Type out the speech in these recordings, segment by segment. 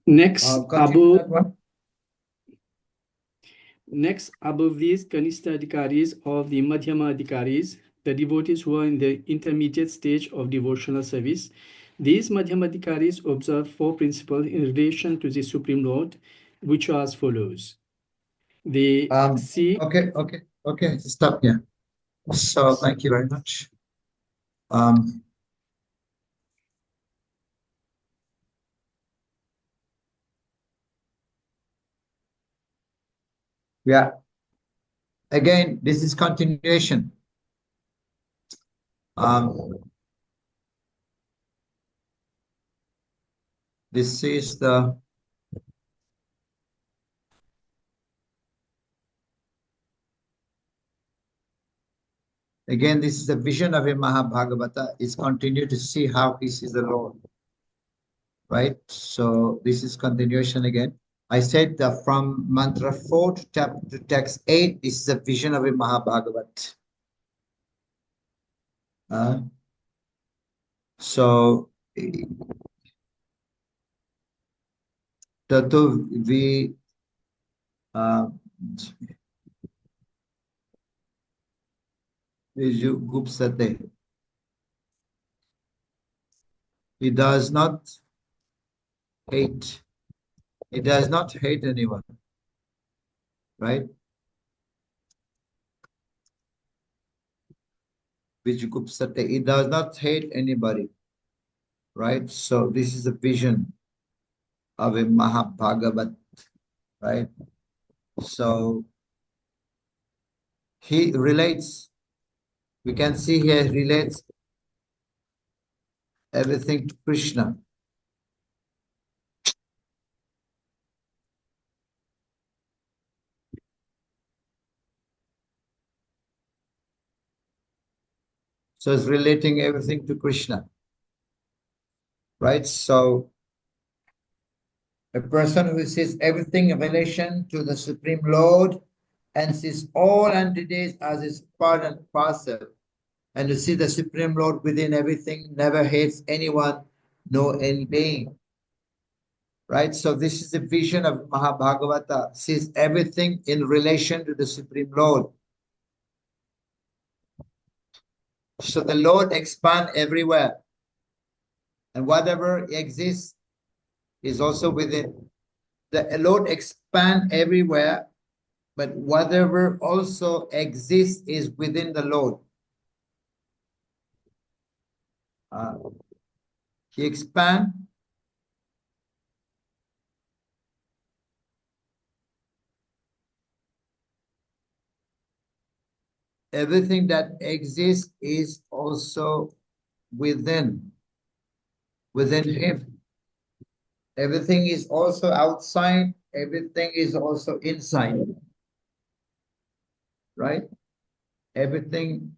Next, Continue that one. Next, above these Kanishta Adhikaris or the Madhyama Adhikaris, the devotees who are in the intermediate stage of devotional service, these Madhyama Adhikaris observe four principles in relation to the Supreme Lord, which are as follows. They see. Okay. Stop here. So thank you very much. Yeah. Again, this is continuation. This is the again, this is the vision of a Mahabhagavata. It's continue to see how he sees the Lord. Right? So this is continuation again. I said that from mantra 4 to text 8, this is a vision of a Mahabhagavat. So Tatu vi Gupsate. He does not hate. He does not hate anyone. Right? Vijugupsate. He does not hate anybody. Right? So this is a vision of a Mahabhagavat. Right? So he relates, we can see here, relates everything to Krishna. So it's relating everything to Krishna. Right? So a person who sees everything in relation to the Supreme Lord and sees all entities as his part and parcel, and to see the Supreme Lord within everything, never hates anyone, nor any being. Right? So this is the vision of Mahabhagavata, sees everything in relation to the Supreme Lord. So the Lord expands everywhere, and whatever exists is also within. The Lord expands everywhere, but whatever also exists is within the Lord. He expands. Everything that exists is also within him. Everything is also outside. Everything is also inside. Right? Everything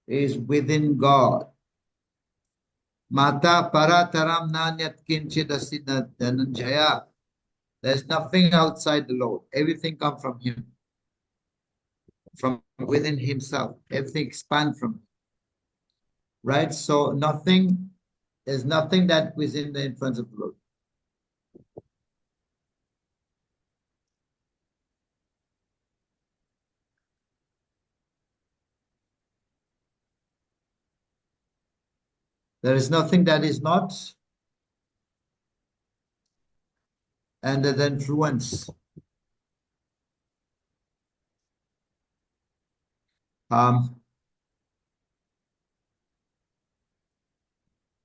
is within God. Mata parataram nanyat kinchid asina dhananjaya. There's nothing outside the Lord. Everything comes from him, from within himself. Everything expands from him. Right? So there's nothing that is in the influence of the Lord. There is nothing that is not under the influence.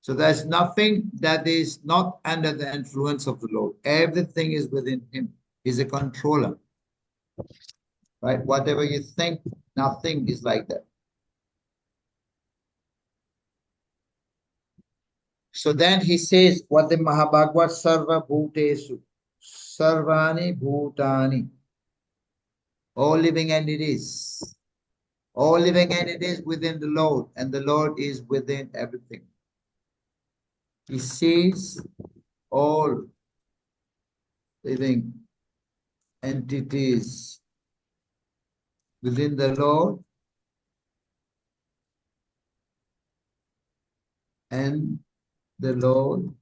So there's nothing that is not under the influence of the Lord. Everything is within him. He's a controller. Right? Whatever you think, nothing is like that. So then he says, what the Mahabhagavad Sarva Bhutesu, Sarvani Bhutani, all living entities, all living entities within the Lord, and the Lord is within everything. He sees all living entities within the Lord, and the Lord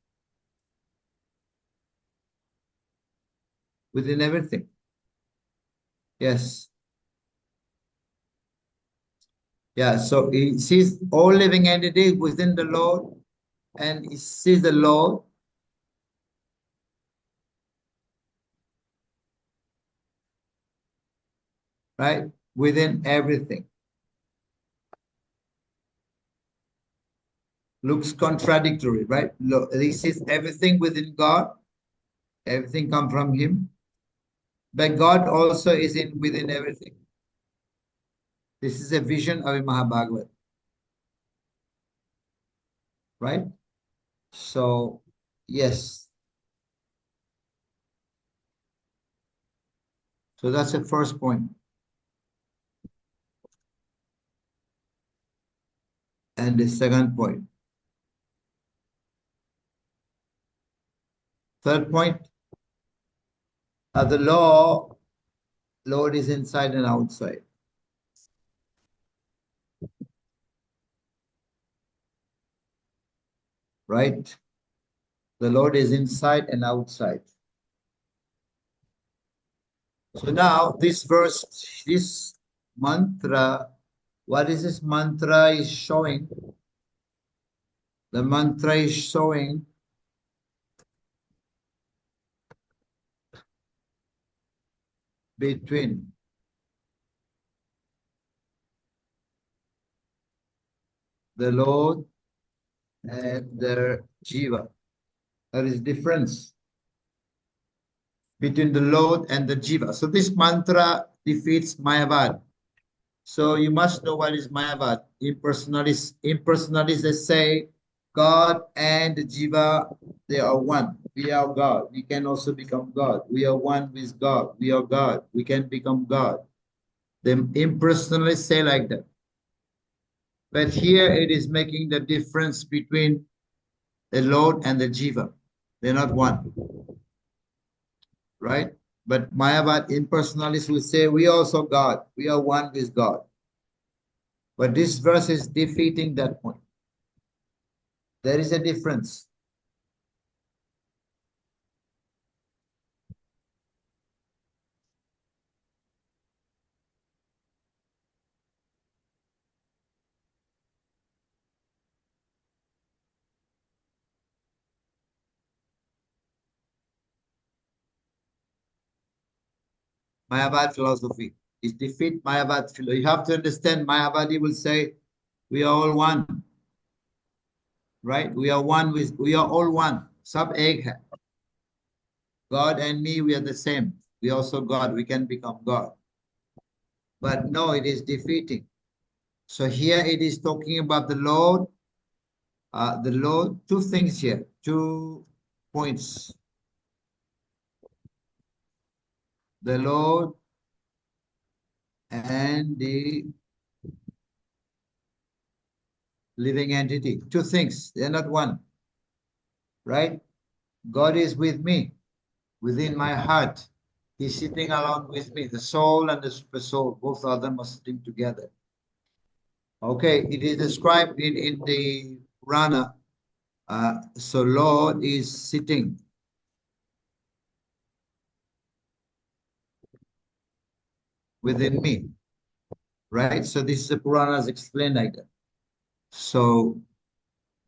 within everything. Yes. Yeah, so he sees all living entities within the Lord, and he sees the Lord right within everything. Looks contradictory, right? Look, he sees everything within God, everything comes from him, but God also is in within everything. This is a vision of a Mahabhagavad, right? So, yes. So that's the first point. And the second point. Third point, the Lord is inside and outside. Right? The Lord is inside and outside. So now this verse, this mantra, what is this mantra is showing? The mantra is showing between the Lord and the Jiva. There is difference between the Lord and the Jiva. So this mantra defeats Mayavad. So you must know what is Mayavad. Impersonalists, they say God and Jiva, they are one. We are God. We can also become God. We are one with God. We are God. We can become God. The impersonalists say like that. But here it is making the difference between the Lord and the Jiva. They're not one, right? But Mayavad impersonalists will say we are also God. We are one with God. But this verse is defeating that point. There is a difference. Mayavad philosophy is defeat Mayavad philosophy. You have to understand Mayavadi will say we are all one, right? We are one with, we are all one. Sab ek hai. God and me, we are the same. We are also God. We can become God. But no, it is defeating. So here it is talking about the Lord. The Lord, two things here, 2 points. The Lord and the living entity. Two things. They're not one, right? God is with me, within my heart. He's sitting along with me. The soul and the super soul, both of them are sitting together. Okay, it is described in the Purana. So Lord is sitting within me, right? So this is the Puranas explained like that. So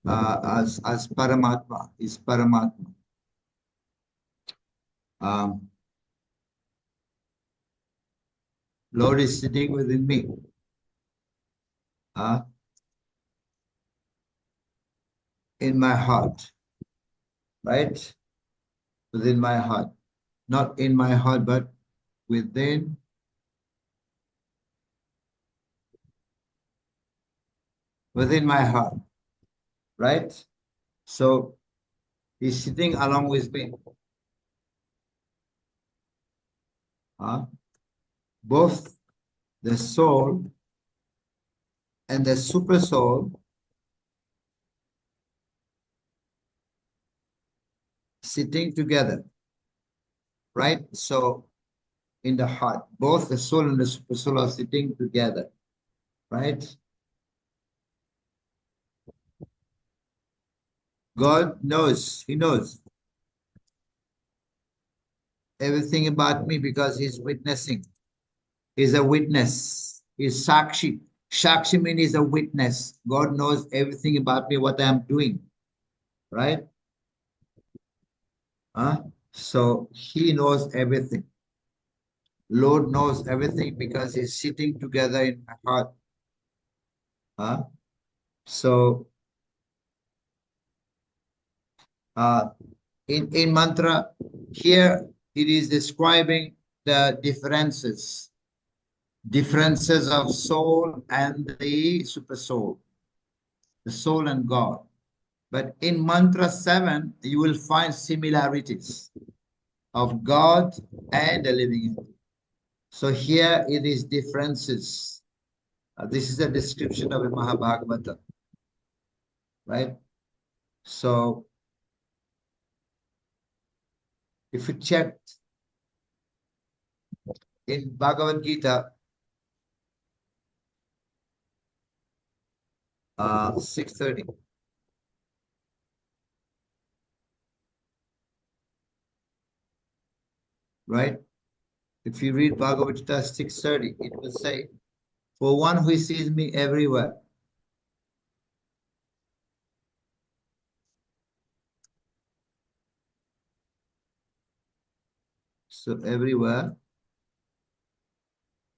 as Paramatma is Paramatma. Um, Lord is sitting within me. In my heart, right? Within my heart. Not in my heart, but within my heart, right? So he's sitting along with me. Both the soul and the super soul sitting together, right? So in the heart, both the soul and the super soul are sitting together, right? God knows, he knows. everything about me because he's witnessing. He's a witness. He's Sakshi. Sakshi means he's a witness. God knows everything about me, what I'm doing. Right? So he knows everything. Lord knows everything because he's sitting together in my heart. So in mantra, here it is describing the differences of soul and the super soul, the soul and God. But in mantra 7, you will find similarities of God and the living entity. So here it is differences. This is a description of a Mahabhagavata, right? So if you check in Bhagavad Gita, 630, right? If you read Bhagavad Gita 630, it will say, for one who sees me everywhere. So everywhere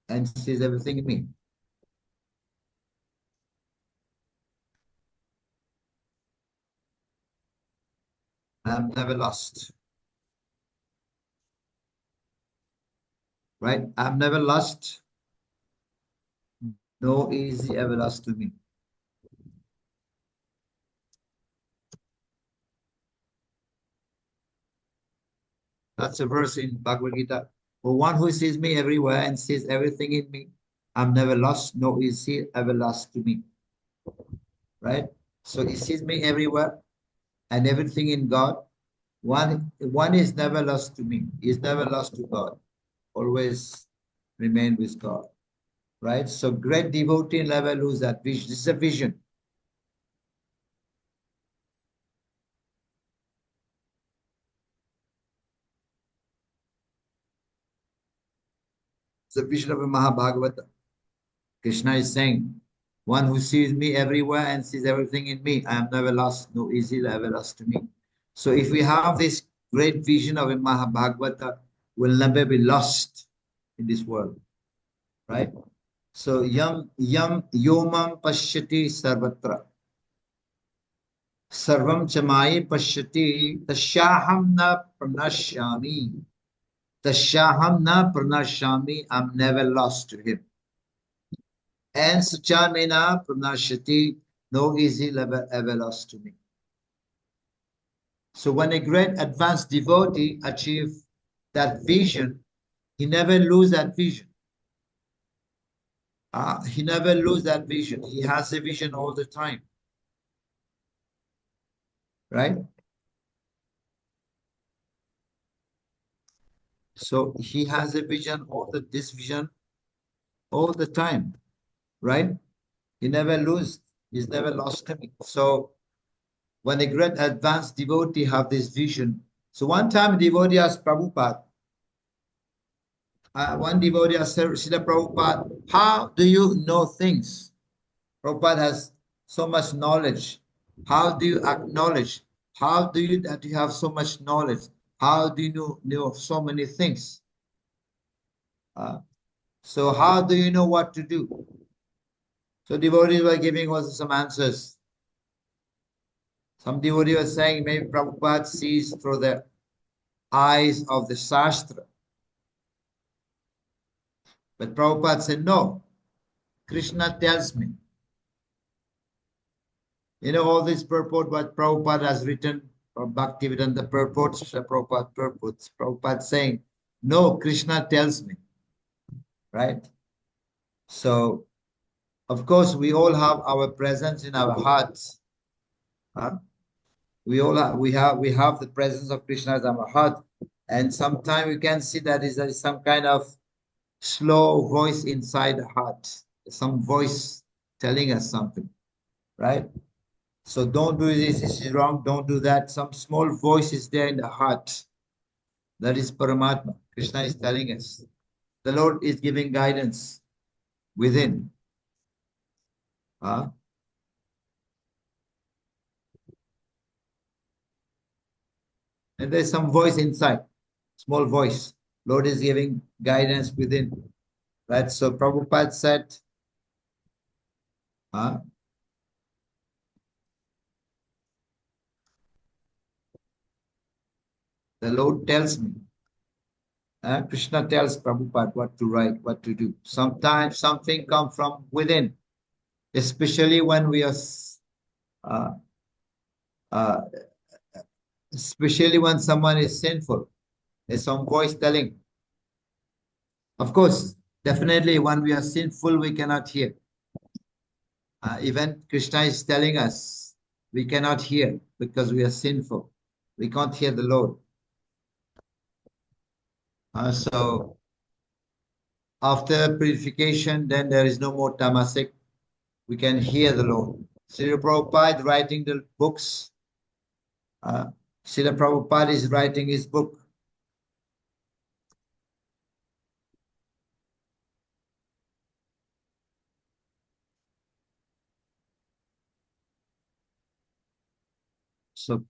and sees everything in me. I'm never lost. Right? I'm never lost. No easy ever lost to me. That's a verse in Bhagavad Gita. For one who sees me everywhere and sees everything in me, I'm never lost, no easy ever lost to me. Right? So he sees me everywhere and everything in God. One is never lost to me. He's never lost to God. Always remain with God. Right? So great devotee never lose that vision. This is a vision. It's a vision of a Mahabhagavata. Krishna is saying, one who sees me everywhere and sees everything in me, I am never lost, no easy ever lost to me. So if we have this great vision of a Mahabhagavata, we'll never be lost in this world. Right? So yam yomam pashyati sarvatra. Sarvam chamai pashyati tasyaham na pranashyami. Tasyaham na pranashyami. I'm never lost to him. And Suchamena Pranashati, no easy level ever lost to me. So when a great advanced devotee achieves that vision, he never lose that vision. He never lose that vision. He has a vision all the time. Right? So he has a vision, this vision all the time. Right? He never lose. He's never lost him. So when a great advanced devotee have this vision, so one time a devotee asked Prabhupada, one devotee asked Srila Prabhupada, how do you know things? Prabhupada has so much knowledge. How do you acknowledge? How do you that you have so much knowledge? How do you know so many things? So how do you know what to do? So devotees were giving us some answers. Some devotee was saying maybe Prabhupada sees through the eyes of the Shastra. But Prabhupada said, no, Krishna tells me. You know, all this purport what Prabhupada has written, or Bhakti written the purports, Prabhupada purports, Prabhupada saying, no, Krishna tells me, right? So, of course, we all have our presence in our hearts. We all we have the presence of Krishna in our heart, and sometimes we can see that there is some kind of slow voice inside the heart, some voice telling us something, right? So don't do this, this is wrong, don't do that. Some small voice is there in the heart. That is Paramatma. Krishna is telling us. The Lord is giving guidance within. And there's some voice inside, small voice. Lord is giving guidance within. Right? So Prabhupada said, the Lord tells me. Krishna tells Prabhupada what to write, what to do. Sometimes something comes from within, especially when we are, uh, uh, especially when someone is sinful. There's some voice telling. Of course, definitely when we are sinful, we cannot hear. Even Krishna is telling us we cannot hear because we are sinful. We can't hear the Lord. So after purification, then there is no more tamasik. We can hear the Lord. Srila Prabhupada writing the books. Srila Prabhupada is writing his book. So,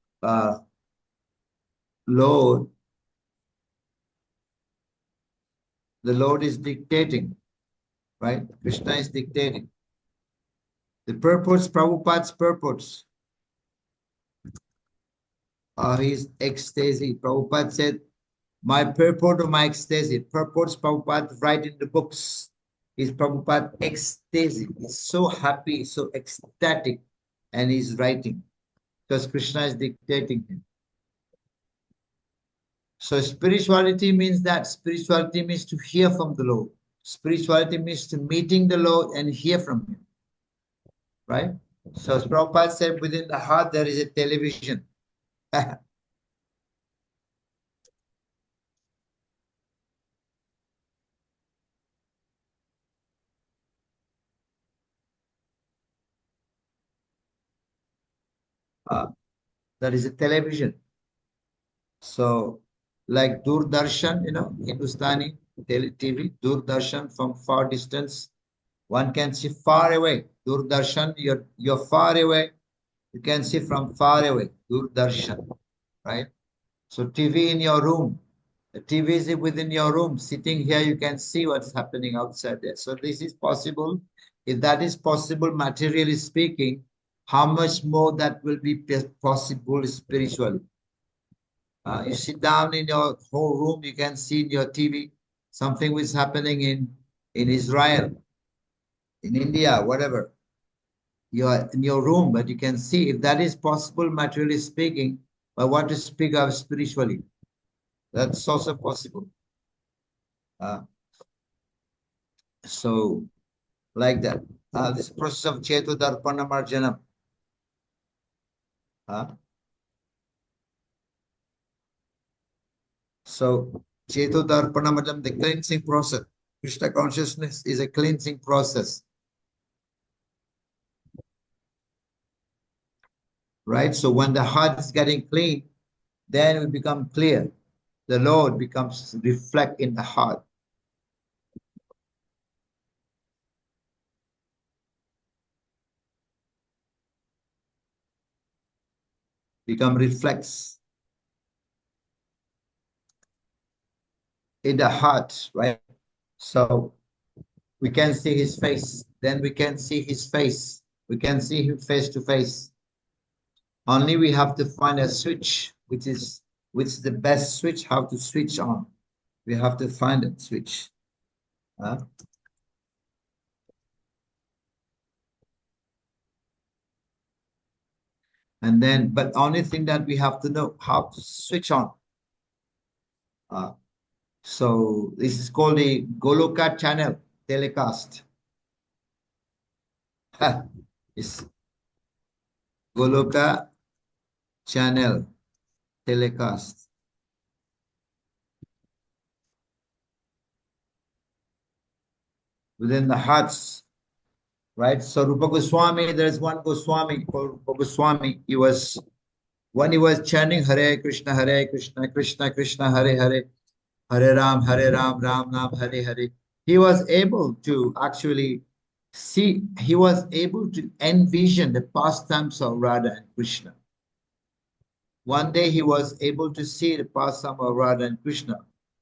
Lord, the Lord is dictating, right? Krishna is dictating. The purpose, Prabhupada's purpose, his ecstasy. Prabhupada said, my purport of my ecstasy. Purports Prabhupada write in the books is Prabhupada ecstasy. He's so happy, so ecstatic, and he's writing because Krishna is dictating him. So spirituality means that. Spirituality means to hear from the Lord. Spirituality means to meeting the Lord and hear from him. Right? So as Prabhupada said, within the heart there is a television. There is a television. So like Doordarshan, Hindustani TV, Doordarshan from far distance, one can see far away. Doordarshan, you're far away. You can see from far away. Doordarshan, right? So TV in your room. The TV is within your room. Sitting here, you can see what's happening outside there. So this is possible. If that is possible, materially speaking, how much more that will be possible spiritually? You sit down in your whole room, you can see in your TV something which is happening in Israel, in India, whatever. You are in your room, but you can see if that is possible, materially speaking, but what to speak of spiritually. That's also possible. Uh, so, like that. This process of Chetu Darpana Marjanam. So, Chetu Darpana Marjanam, the cleansing process. Krishna consciousness is a cleansing process. Right? So when the heart is getting clean, then we become clear. The Lord becomes reflect in the heart. Become reflects in the heart, right? So we can see his face. Then we can see his face. We can see him face to face. Only we have to find a switch, which is the best switch, how to switch on. We have to find a switch. And then, but only thing that we have to know how to switch on. So this is called the Goloka channel telecast. It's Goloka channel telecast. Within the hearts, right? So Rupa Goswami, there's one Goswami called Rupa Goswami. He was when he was chanting Hare Krishna, Krishna Krishna, Hare Hare, Hare Ram, Ram Ram, Hare Hare, he was able to actually see, he was able to envision the pastimes of Radha and Krishna. One day he was able to see the pastime of Radha and Krishna.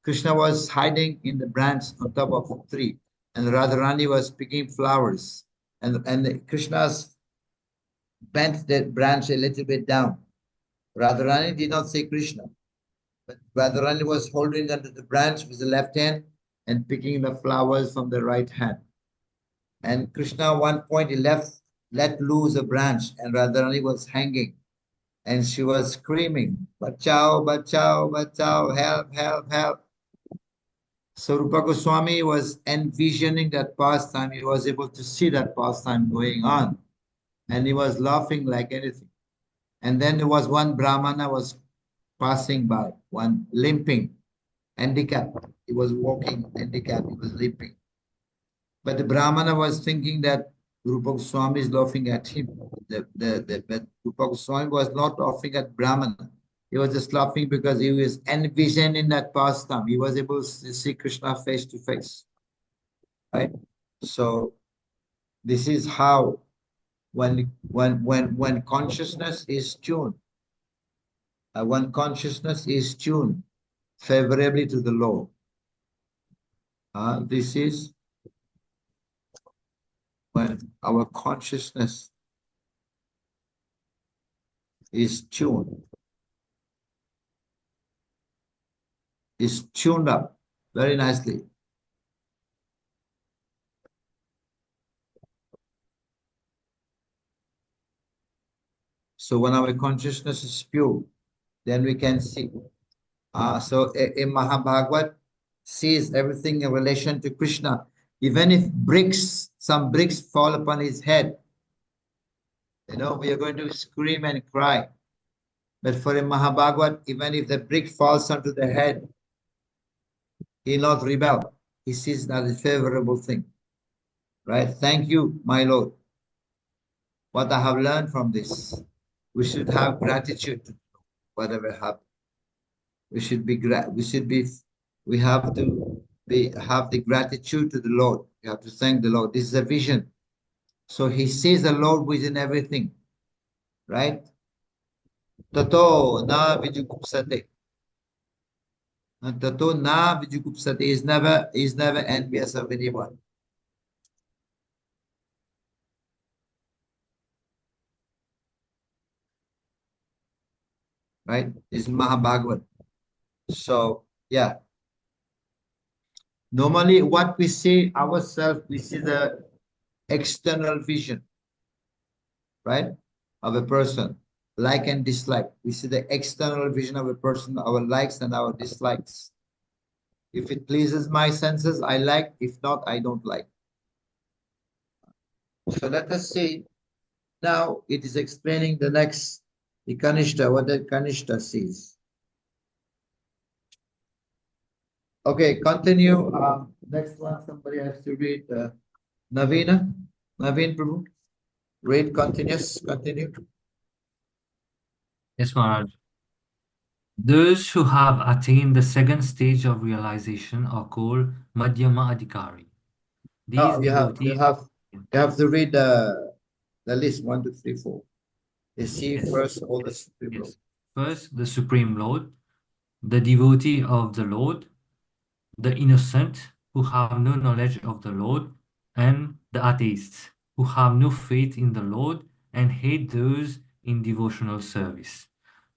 Krishna was hiding in the branch on top of a tree, and Radharani was picking flowers. And Krishna's bent that branch a little bit down. Radharani did not see Krishna, but Radharani was holding onto the branch with the left hand and picking the flowers from the right hand. And Krishna, at one point, he let loose a branch, and Radharani was hanging, and she was screaming, "Bachao, bachao, bachao, help, help, help." So Rupa Goswami was envisioning that pastime. He was able to see that pastime going on, and he was laughing like anything. And then there was one Brahmana was passing by, one limping, handicapped. He was walking handicapped, he was limping. But the Brahmana was thinking that Rupa Goswami is laughing at him. But Rupa Goswami was not laughing at Brahmana. He was just laughing because he was envisioned in that pastime. He was able to see Krishna face to face. Right? So this is how when consciousness is tuned, favorably to the Lord. This is when our consciousness is tuned up very nicely. So when our consciousness is pure, then we can see. So in Mahabhagavad sees everything in relation to Krishna. Even if some bricks fall upon his head, we are going to scream and cry. But for a Mahabhagavad, even if the brick falls onto the head, he will not rebel. He sees that as a favorable thing. Right? Thank you, my Lord. What I have learned from this, we should have gratitude to whatever happens. We have to have the gratitude to the Lord. We have to thank the Lord. This is a vision. So he sees the Lord within everything. Right? Tato na vijugupsate. Tato na vijugupsate is never envious of anyone. Right? It's Mahabhagavad. So yeah. Normally what we see ourselves, we see the external vision, right? Of a person, like and dislike. We see the external vision of a person, our likes and our dislikes. If it pleases my senses, I like. If not, I don't like. So let us see. Now it is explaining the next, the Kanishta, what the Kanishta sees. Okay, continue. Next one, somebody has to read Naveen Prabhu. Read continue. Yes, Maharaj. Those who have attained the second stage of realization are called Madhyama Adhikari. These No, you devotees. have to read the list 1, 2, 3, 4. You see first all the Supreme Lord. Yes. First, the Supreme Lord, the devotee of the Lord, the innocent who have no knowledge of the Lord, and the atheists who have no faith in the Lord and hate those in devotional service.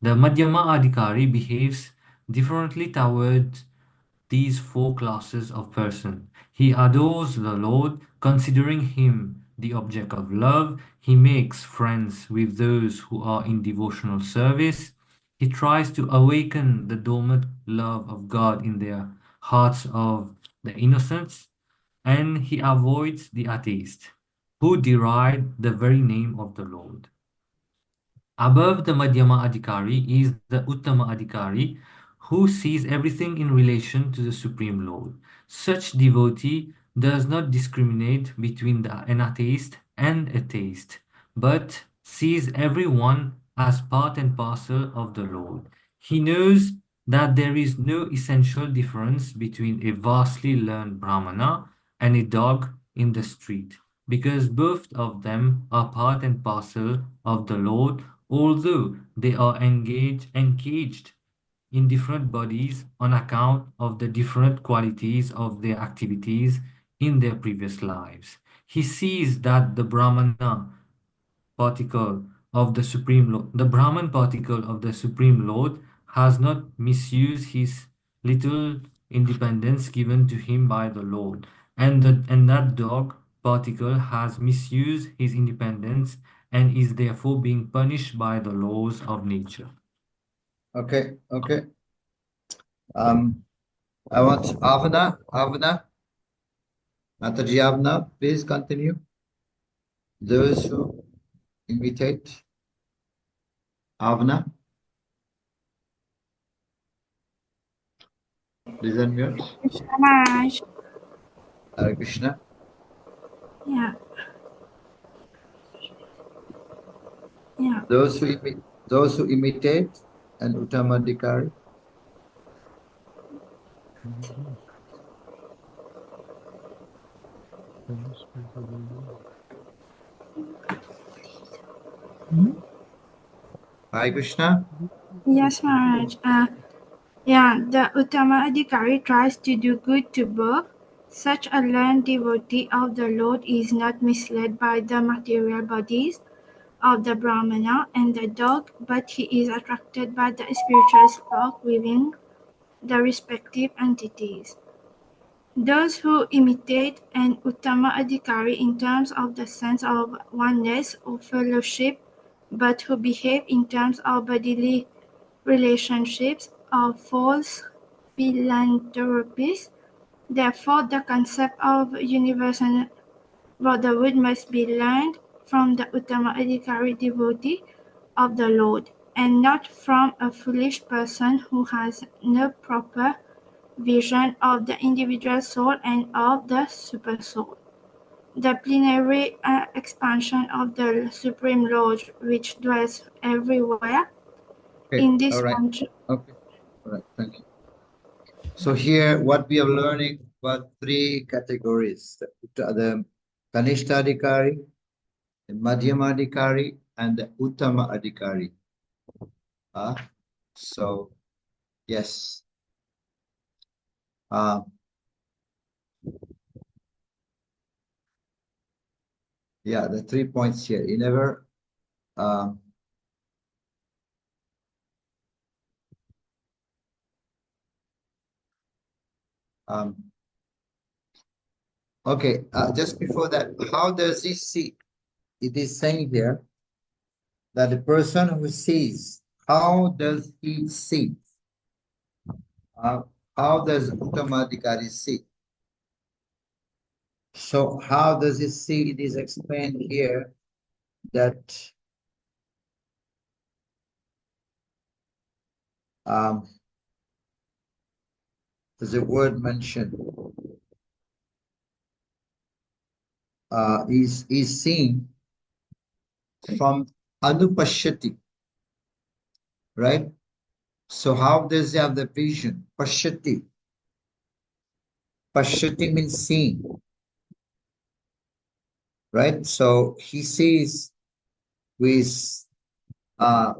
The Madhyama Adhikari behaves differently toward these four classes of person. He adores the Lord, considering him the object of love. He makes friends with those who are in devotional service. He tries to awaken the dormant love of God in their hearts of the innocents, and he avoids the atheist, who deride the very name of the Lord. Above the Madhyama Adhikari is the Uttama Adhikari, who sees everything in relation to the Supreme Lord. Such devotee does not discriminate between an atheist and a theist, but sees everyone as part and parcel of the Lord. He knows that there is no essential difference between a vastly learned Brahmana and a dog in the street, because both of them are part and parcel of the Lord, although they are engaged in different bodies on account of the different qualities of their activities in their previous lives. He sees that the Brahmana particle of the Supreme Lord, the Brahman particle of the Supreme Lord, has not misused his little independence given to him by the Lord, and that dog particle has misused his independence and is therefore being punished by the laws of nature. Okay, okay. I want Avana, Mataji Avana, please continue. Those who imitate Avana, please unmute. Maharaj. Hare Krishna. Yeah, yeah. Those who imitate an Uttamadikari. Hare Krishna. Yes, Maharaj. Yeah, the Uttama Adhikari tries to do good to both. Such a learned devotee of the Lord is not misled by the material bodies of the Brahmana and the dog, but he is attracted by the spiritual spark within the respective entities. Those who imitate an Uttama Adhikari in terms of the sense of oneness or fellowship, but who behave in terms of bodily relationships, are false philanthropists. Therefore, the concept of universal brotherhood must be learned from the Uttama Adhikari devotee of the Lord, and not from a foolish person who has no proper vision of the individual soul and of the supersoul. The plenary expansion of the Supreme Lord, which dwells everywhere, Okay, in this all right. function. Okay, all right, thank you. So here, what we are learning about three categories: the Kanishta Adhikari, the Madhyama Adhikari, and the Uttama Adhikari. So yes. Yeah, the 3 points here. You never okay, just before that, how does he see? It is saying here that the person who sees, how does he see? How does Uttamadhikari see? So how does he see? It is explained here that there's a word mentioned. Is seen from Anupashyati, right? So how does he have the vision? Pashyati. Pashyati means seeing, right? So he sees with by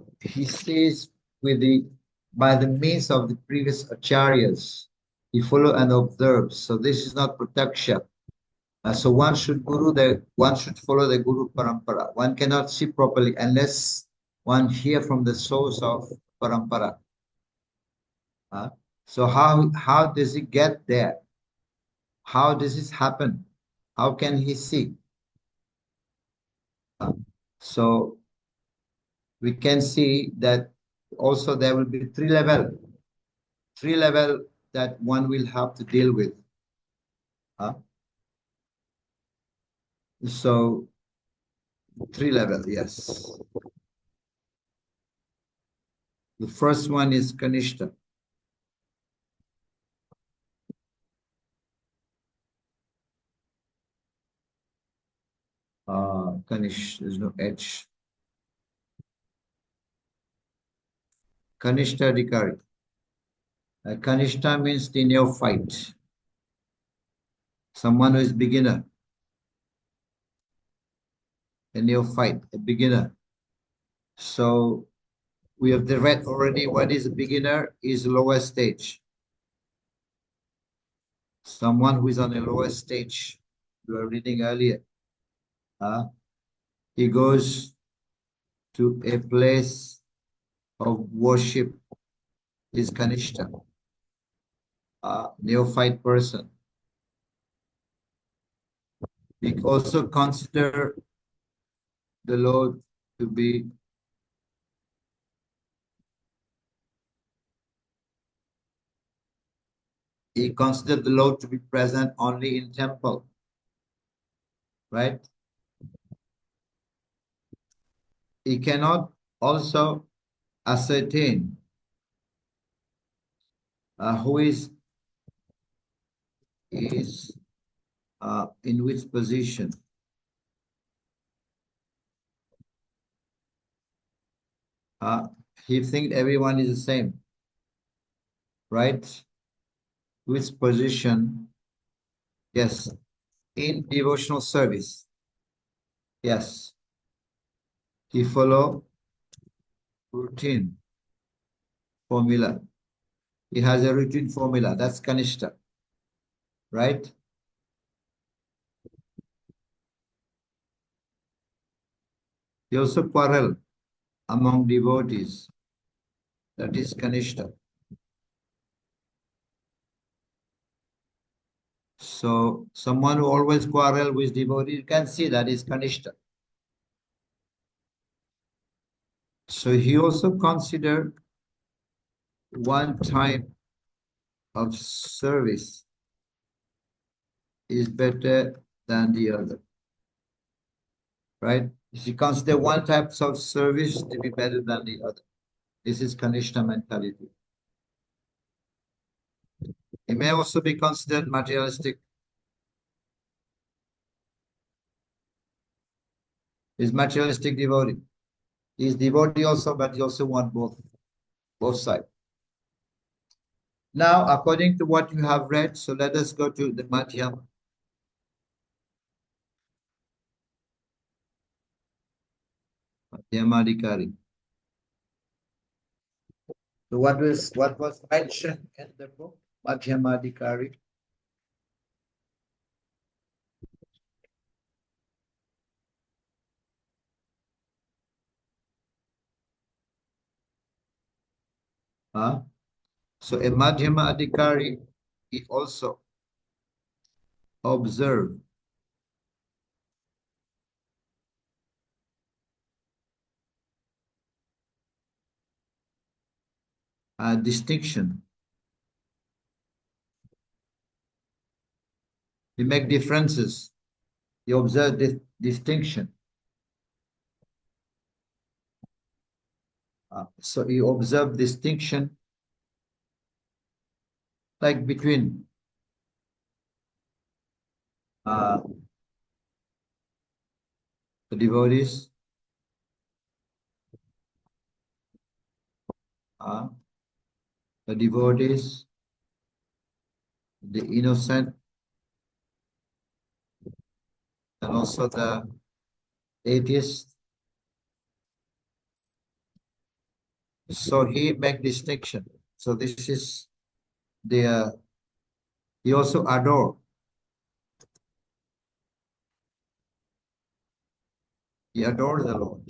the means of the previous acharyas. He follow and observes. So this is not protection. So one should follow the Guru Parampara. One cannot see properly unless one hear from the source of Parampara. So how does he get there? How does this happen? How can he see? So we can see that also there will be three level that one will have to deal with. So 3 level, yes. The first one is Kanishta. Kanish, there's no H. Kanishta Adhikari. Kanishta means the neophyte, someone who is beginner, a neophyte, a beginner. So we have read already what is a beginner is lower stage. Someone who is on a lower stage. We were reading earlier. He goes to a place of worship, is Kanishta, a neophyte person. We also consider the Lord to be he considered the Lord to be present only in temple, right? He cannot also ascertain who is in which position. He thinks everyone is the same, right? Which position? Yes, in devotional service. Yes, he follow routine formula. He has a routine formula. That's Kanishta, right? He also quarrel among devotees. That is Kanishta. So someone who always quarrel with devotee, you can see that is Kanishta. So he also considered one type of service is better than the other, right? He consider one type of service to be better than the other. This is Kanishta mentality. It may also be considered materialistic. Is materialistic devotee. He is devotee also, but he also want both sides. Now, according to what you have read, so let us go to the Madhyama. Madhyamadikari. So what was mentioned in the book, Madhyamadikari? So a Madhyamadikari, he also observe a distinction. He make differences. He observe this distinction. So he observe distinction like between the devotees, the devotees, the innocent, and also the atheists. So he make distinction. So this is the he also adore. He adore the Lord.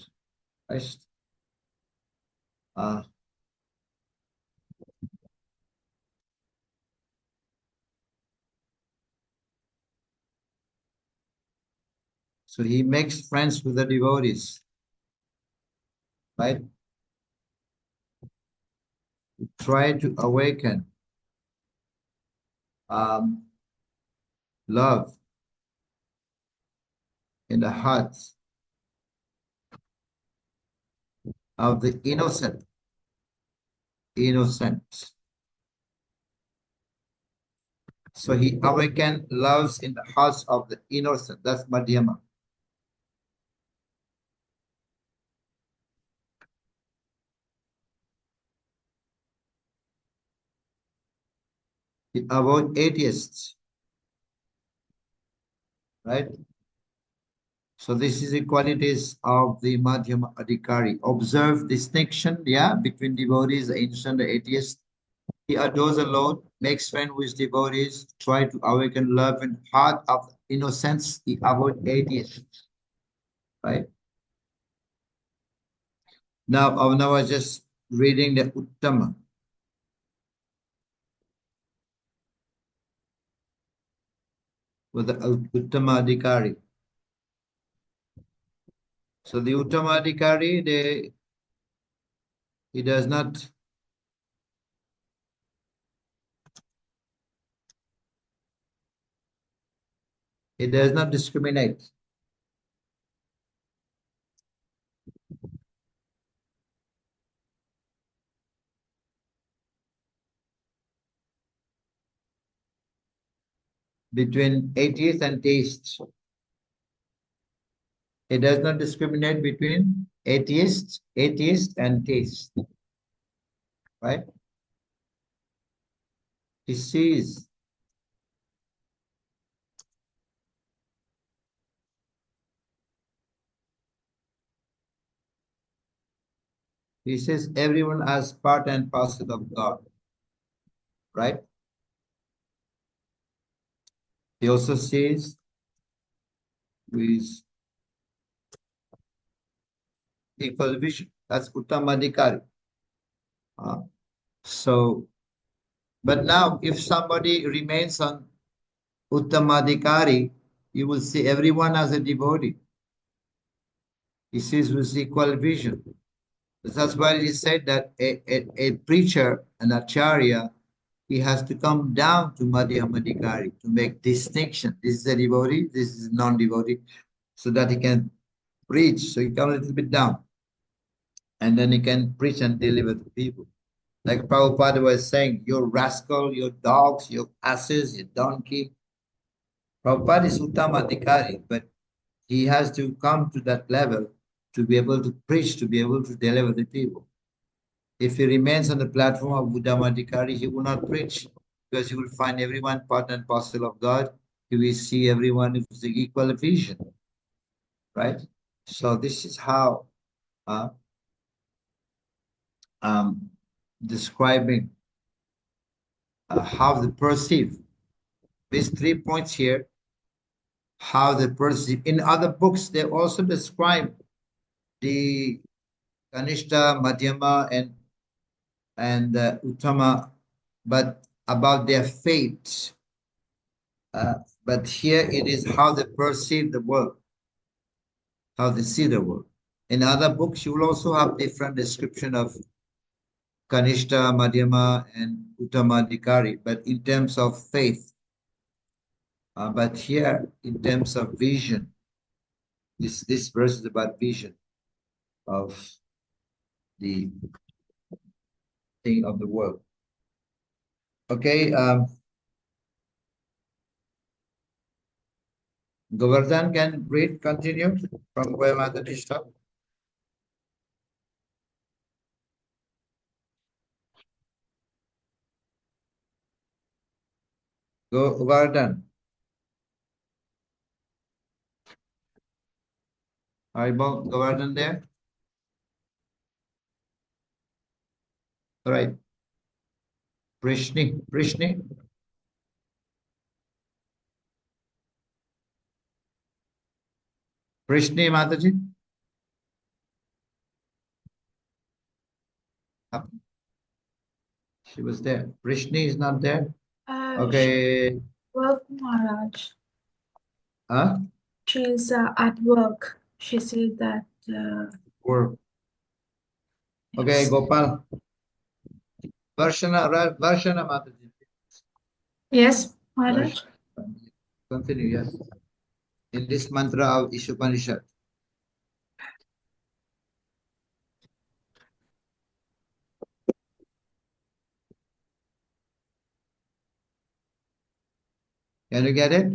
Right? So he makes friends with the devotees, right? Try to awaken love in the hearts of the innocent. So he awakened loves in the hearts of the innocent. That's Madhyama. about atheists, right? So this is the qualities of the Madhyama Adhikari. Observe distinction, between devotees, the innocent, the atheist. He adores the Lord, makes friends with devotees, try to awaken love and heart of innocence. He avoids atheists, right? Now I was just reading the Uttama. With the Uttama Adhikari. So the Uttama Adhikari, he does not discriminate. Between atheists and theists. It does not discriminate between atheists and theists. Right? He sees he says everyone as part and parcel of God. Right? He also says with equal vision. That's Uttamadhikari. So, but now if somebody remains on Uttamadhikari, you will see everyone as a devotee. He sees with equal vision. That's why he said that a preacher, an acharya, he has to come down to Madhyamadhikari to make distinction. This is a devotee, this is non-devotee, so that he can preach. So he comes a little bit down. And then he can preach and deliver to people. Like Prabhupada was saying, you rascal, you dogs, you asses, you donkey. Prabhupada is Uttamadhikari, but he has to come to that level to be able to preach, to be able to deliver the people. If he remains on the platform of Uttamadhikari, he will not preach because he will find everyone part and parcel of God. He will see everyone with the equal vision, right? So this is how describing how they perceive. These 3 points here, how they perceive. In other books, they also describe the Kanishta, Madhyama, and Uttama, but about their fate. But here it is how they perceive the world, how they see the world. In other books, you will also have different description of Kanishta, Madhyama, and Uttamadhikari, but in terms of faith. But here, in terms of vision, this verse is about vision of the thing of the world. Okay, Govardhan can read, continue from where Mataji stopped. Go, Govardhan. Are you Govardhan there? All right. Prishni. Prishni Mataji. She was there. Prishni is not there. Okay. Work, Maharaj. Huh? She's at work. She said that. Work. Okay, Yes. Gopal. Varshana Mataji. Yes, Maharaj. Continue, yes. In this mantra of Isopanisad. Can you get it?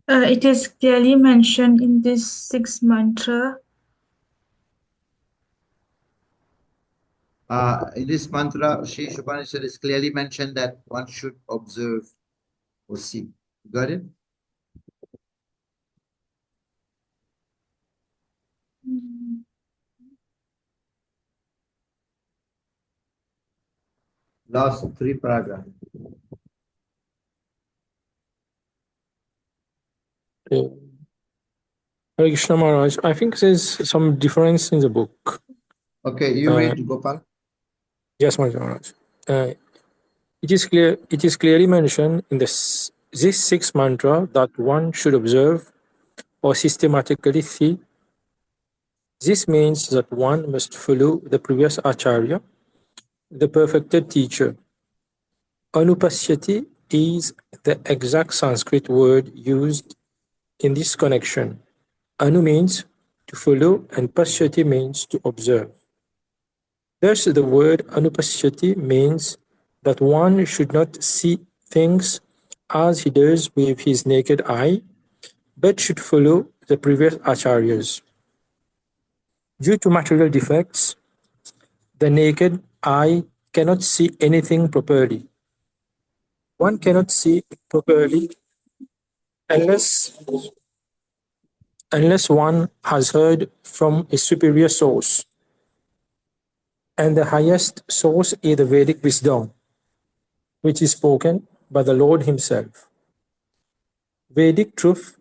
It is clearly mentioned in this 6th mantra. In this mantra, Sri Isopanisad is clearly mentioned that one should observe or see. Got it? Last 3 paragraphs. Hare Krishna Maharaj, I think there's some difference in the book. Okay, you read, Gopal. Yes, Maharaj. It is clearly mentioned in this sixth mantra that one should observe or systematically see. This means that one must follow the previous acharya, the perfected teacher. Anupasyati is the exact Sanskrit word used in this connection. Anu means to follow and pasyati means to observe. Thus, the word anupasyati means that one should not see things as he does with his naked eye, but should follow the previous acharyas. Due to material defects, the naked eye cannot see anything properly. One cannot see properly unless one has heard from a superior source. And the highest source is the Vedic wisdom, which is spoken by the Lord Himself. Vedic truth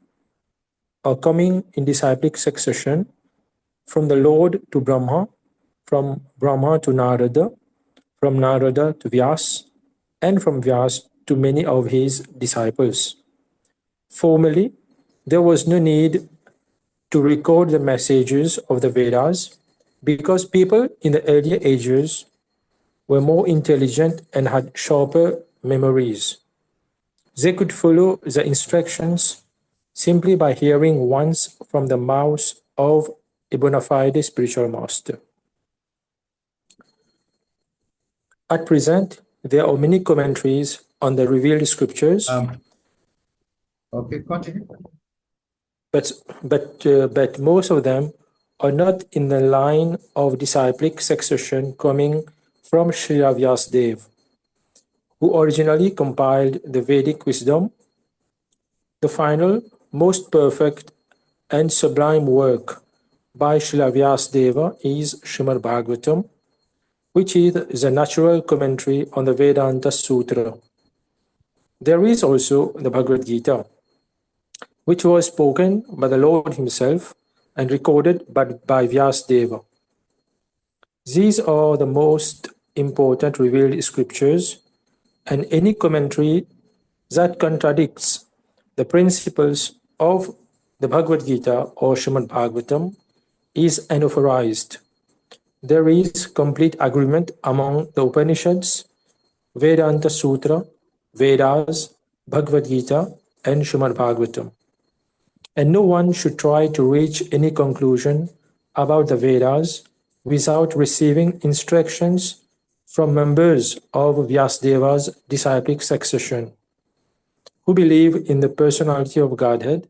are coming in disciplic succession from the Lord to Brahma, from Brahma to Narada, from Narada to Vyas, and from Vyas to many of his disciples. Formerly, there was no need to record the messages of the Vedas because people in the earlier ages were more intelligent and had sharper memories. They could follow the instructions simply by hearing once from the mouth of a bona fide spiritual master. At present, there are many commentaries on the revealed scriptures, Okay, continue. but most of them are not in the line of disciplic succession coming from Srila Vyasadeva, who originally compiled the Vedic wisdom. The final, most perfect and sublime work by Srila Vyasadeva is Srimad Bhagavatam, which is the natural commentary on the Vedanta Sutra. There is also the Bhagavad Gita, which was spoken by the Lord Himself and recorded by Vyasadeva. These are the most important revealed scriptures, and any commentary that contradicts the principles of the Bhagavad Gita or Srimad Bhagavatam is unauthorized. There is complete agreement among the Upanishads, Vedanta Sutra, Vedas, Bhagavad Gita, and Srimad Bhagavatam. And no one should try to reach any conclusion about the Vedas without receiving instructions from members of Vyasadeva's disciplic succession, who believe in the personality of Godhead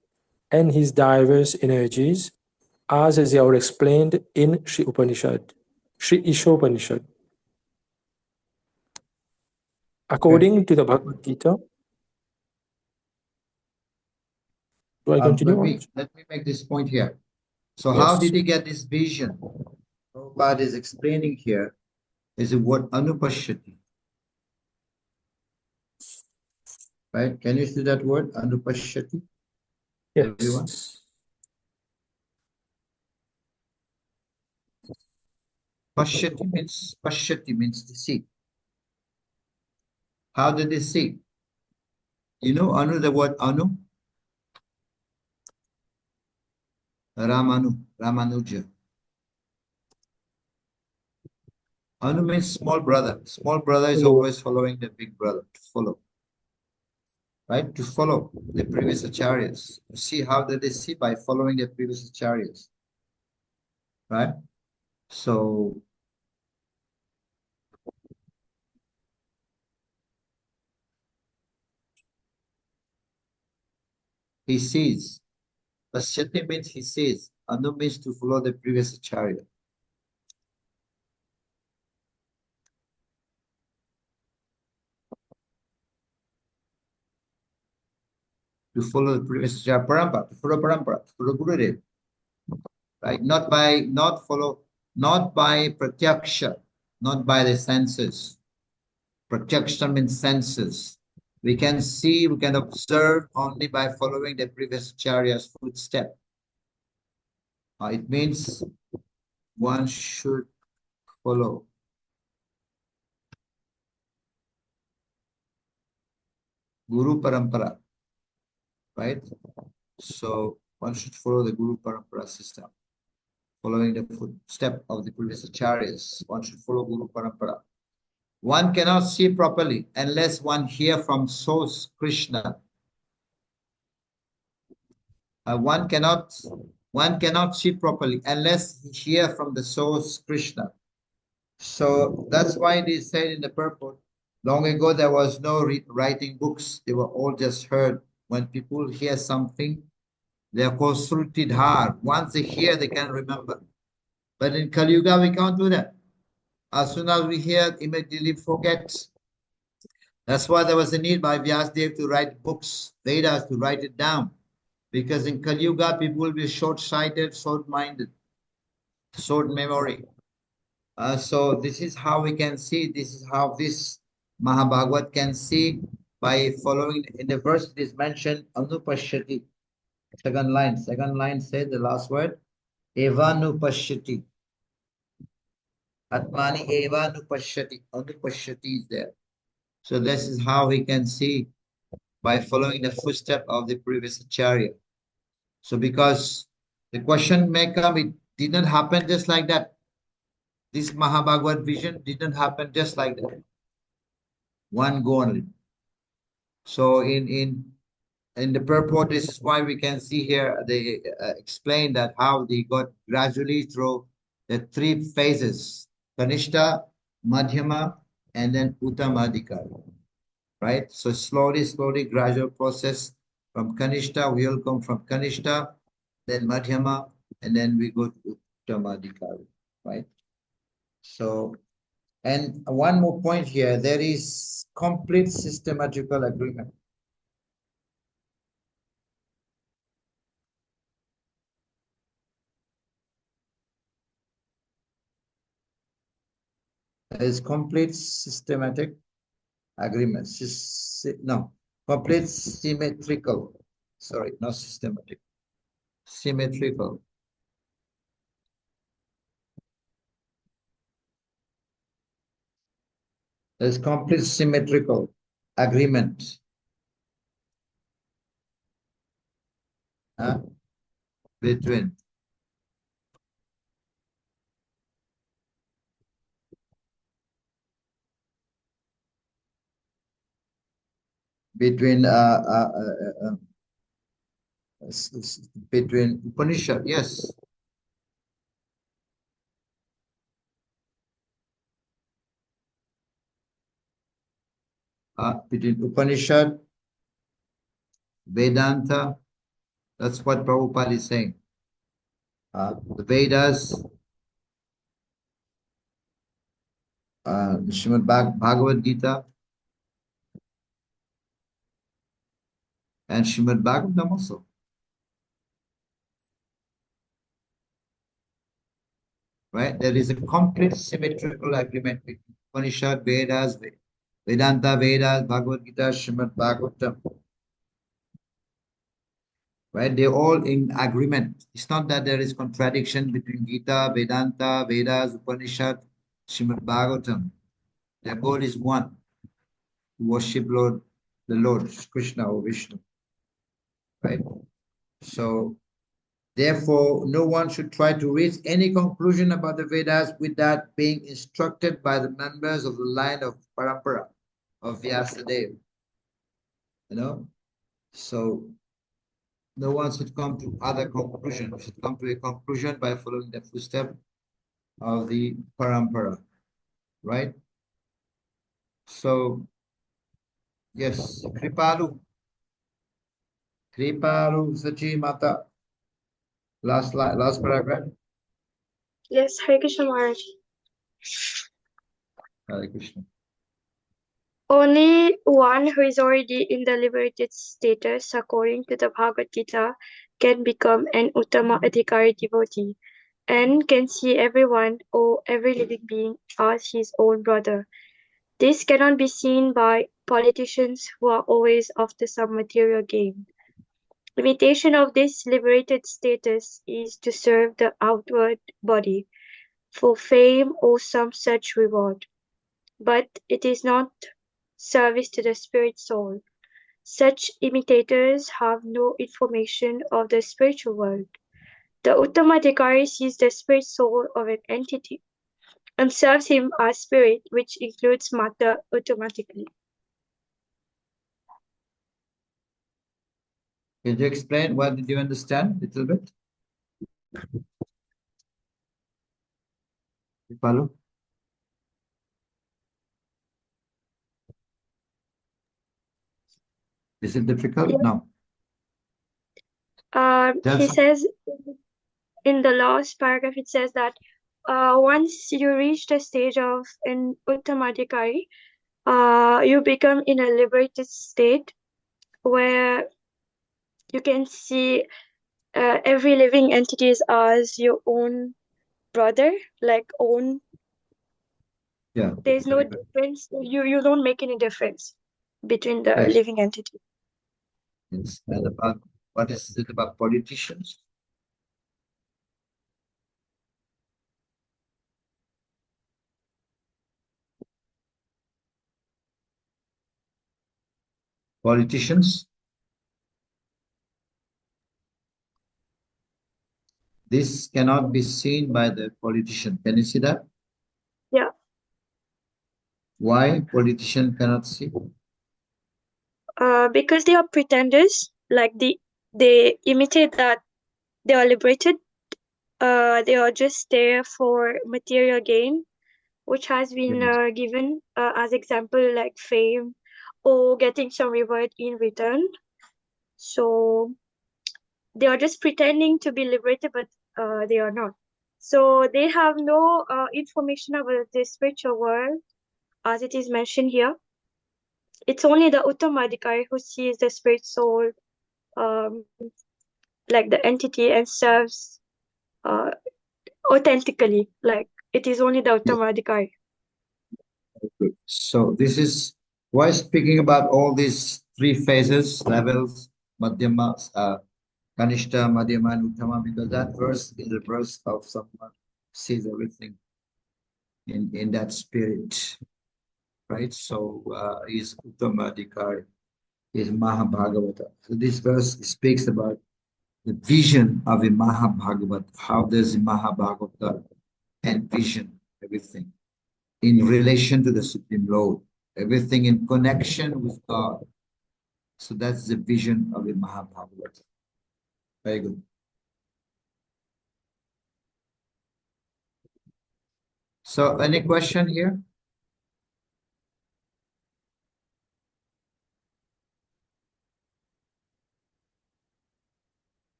and his diverse energies as they are explained in Sri Isopanisad. According to the Bhagavad Gita, do I continue? Let me make this point here. So how Yes. did he get this vision? Prabhupada is explaining here is the word anupashyati. Right? Can you see that word anupashyati? Everyone? Yes. Pashyati means to see. How did they see? You know Anu, the word Anu? Ramanuja. Anu means small brother. Small brother is always following the big brother, to follow. Right? To follow the previous acharyas. See how did they see? By following the previous acharyas. Right? So he sees. Pasyati means he sees. Anu means to follow the previous acharya. to follow the previous parampara, to follow parampara, to follow Gurudev, right? Not by pratyaksha, not by the senses. Pratyaksha means senses. We can see, we can observe only by following the previous acharya's footstep. It means one should follow Guru Parampara, right? So one should follow the Guru Parampara system, following the footstep of the previous acharyas. One should follow Guru Parampara. One cannot see properly unless one hear from source Krishna. One cannot see properly unless he hear from the source Krishna. So that's why it is said in the purport, long ago there was no writing books, they were all just heard. When people hear something, they are consulted hard. Once they hear, they can remember. But in Kali Yuga, we can't do that. As soon as we hear, immediately forget. That's why there was a need by Vyasdev to write books, Vedas, to write it down. Because in Kali Yuga, people will be short-sighted, short-minded, short memory. So this is how we can see, this is how this Mahabhagavat can see by following. In the verse it is mentioned, Anupashyati. Second line says the last word, Evanupashyati. Atmani Evanupashyati. Anupashyati is there. So this is how we can see by following the footstep of the previous acharya. So because the question may come, it did not happen just like that. This Mahabhagavat vision didn't happen just like that. One go only. So in the purport, this is why we can see here, they explain that how they got gradually through the three phases, Kanishta, Madhyama, and then Uttamadhikari, right? So slowly, gradual process from Kanishta, we will come from Kanishta, then Madhyama, and then we go to Uttamadhikari, right? So, and one more point here, there is complete systematical agreement. There is complete systematic agreement. Complete symmetrical. Sorry, not systematic. Symmetrical. There is complete symmetrical agreement. Between Upanishad, yes. Between Upanishad, Vedanta, that's what Prabhupada is saying. The Vedas, Srimad Bhagavad Gita, and Srimad Bhagavatam also. Right? There is a complete symmetrical agreement between Upanishad, Vedas, Vedanta, Vedas, Bhagavad Gita, Srimad Bhagavatam. Right? They're all in agreement. It's not that there is contradiction between Gita, Vedanta, Vedas, Upanishad, Srimad Bhagavatam. Their goal is one, to worship the Lord, Krishna or Vishnu. Right? So, therefore, no one should try to reach any conclusion about the Vedas without being instructed by the members of the line of Parampara of Vyasadeva. You know, so no one should come to other conclusion. We should come to a conclusion by following the footstep of the Parampara, right? So, yes, Kripalu Sachi Mata. Last paragraph. Yes, Hare Krishna Maharaj. Hare Krishna. Only one who is already in the liberated status, according to the Bhagavad Gita, can become an Uttama Adhikari devotee and can see everyone or every living being as his own brother. This cannot be seen by politicians who are always after some material gain. Limitation of this liberated status is to serve the outward body for fame or some such reward, but it is not service to the spirit soul. Such imitators have no information of the spiritual world. The Uttamadhikari sees the spirit soul of an entity and serves him as spirit, which includes matter automatically. Can you explain? What did you understand a little bit? Follow? Is it difficult? Yeah. No. He Just says in the last paragraph, it says that once you reach the stage of an Uttamadhikari, you become in a liberated state where you can see every living entity as your own brother, like own. yeah. There's no Very good. difference. You don't make any difference between the Yes. living entity. Yes. And about what is it about politicians? Politicians. This cannot be seen by the politician. Can you see that? Yeah. Why politician cannot see? Because they are pretenders, like they imitate that they are liberated. They are just there for material gain, which has been Yes. given as example, like fame or getting some reward in return. So they are just pretending to be liberated, but they are not. So they have no information about the spiritual world, as it is mentioned here. It's only the Uttamadhikari who sees the spirit soul, um, like the entity, and serves uh, authentically. Like it is only the Yes. Uttamadhikari. Good. So this is why speaking about all these three phases, levels, Madhyama, Kanishta, Madhyama, and Uttama, because that verse is a verse of someone who sees everything in that spirit, right? So is Uttamadhikari, is Mahabhagavata. So this verse speaks about the vision of a Mahabhagavata. How does a Mahabhagavata envision everything in relation to the Supreme Lord, everything in connection with God. So that's the vision of a Mahabhagavata. Very good. So any question here?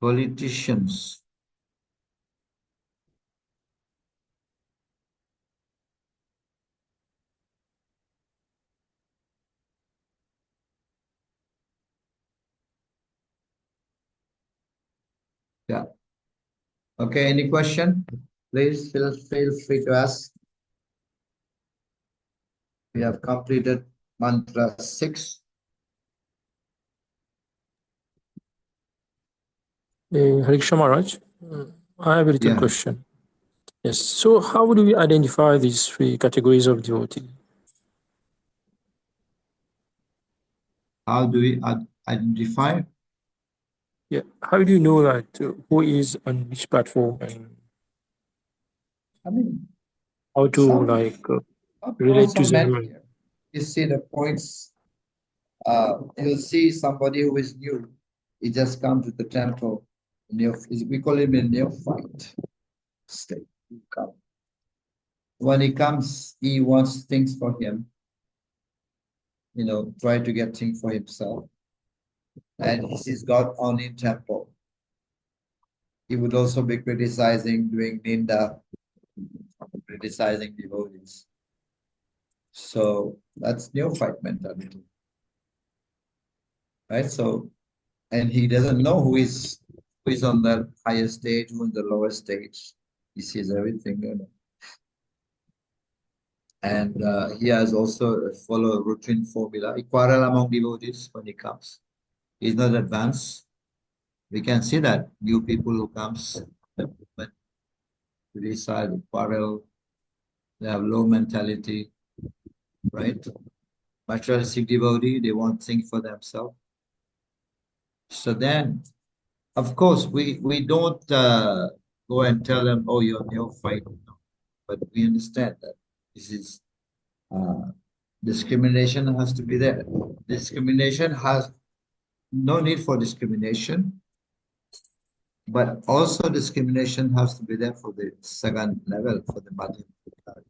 Politicians. Yeah. Okay, any question? Please feel free to ask. We have completed mantra 6. Hare Krishna Maharaj, I have a little Yeah. question. Yes. So how do we identify these three categories of devotee? How do we identify? Yeah. How do you know that who is on which platform and I mean, how to some relate to also meant them? here. You see the points. You'll see somebody who is new. He just comes to the temple. We call him a neophyte. State. When he comes, he wants things for him. Try to get things for himself. And he sees God only in temple. He would also be criticizing, doing ninda, criticizing devotees. So that's neophyte mentality, right? So, and he doesn't know who is on the higher stage, who is the lower stage. He sees everything, you know. And he has also followed a routine formula. He quarrel among devotees when he comes. He's not advanced. We can see that new people who comes, but to decide quarrel, they have low mentality, right? Materialistic devotee, they want things for themselves. So then, of course, we don't go and tell them, oh, you're neophyte. No. But we understand that this is discrimination has to be there. Discrimination has no need for discrimination, but also discrimination has to be there for the second level, for the Madhyamadikari.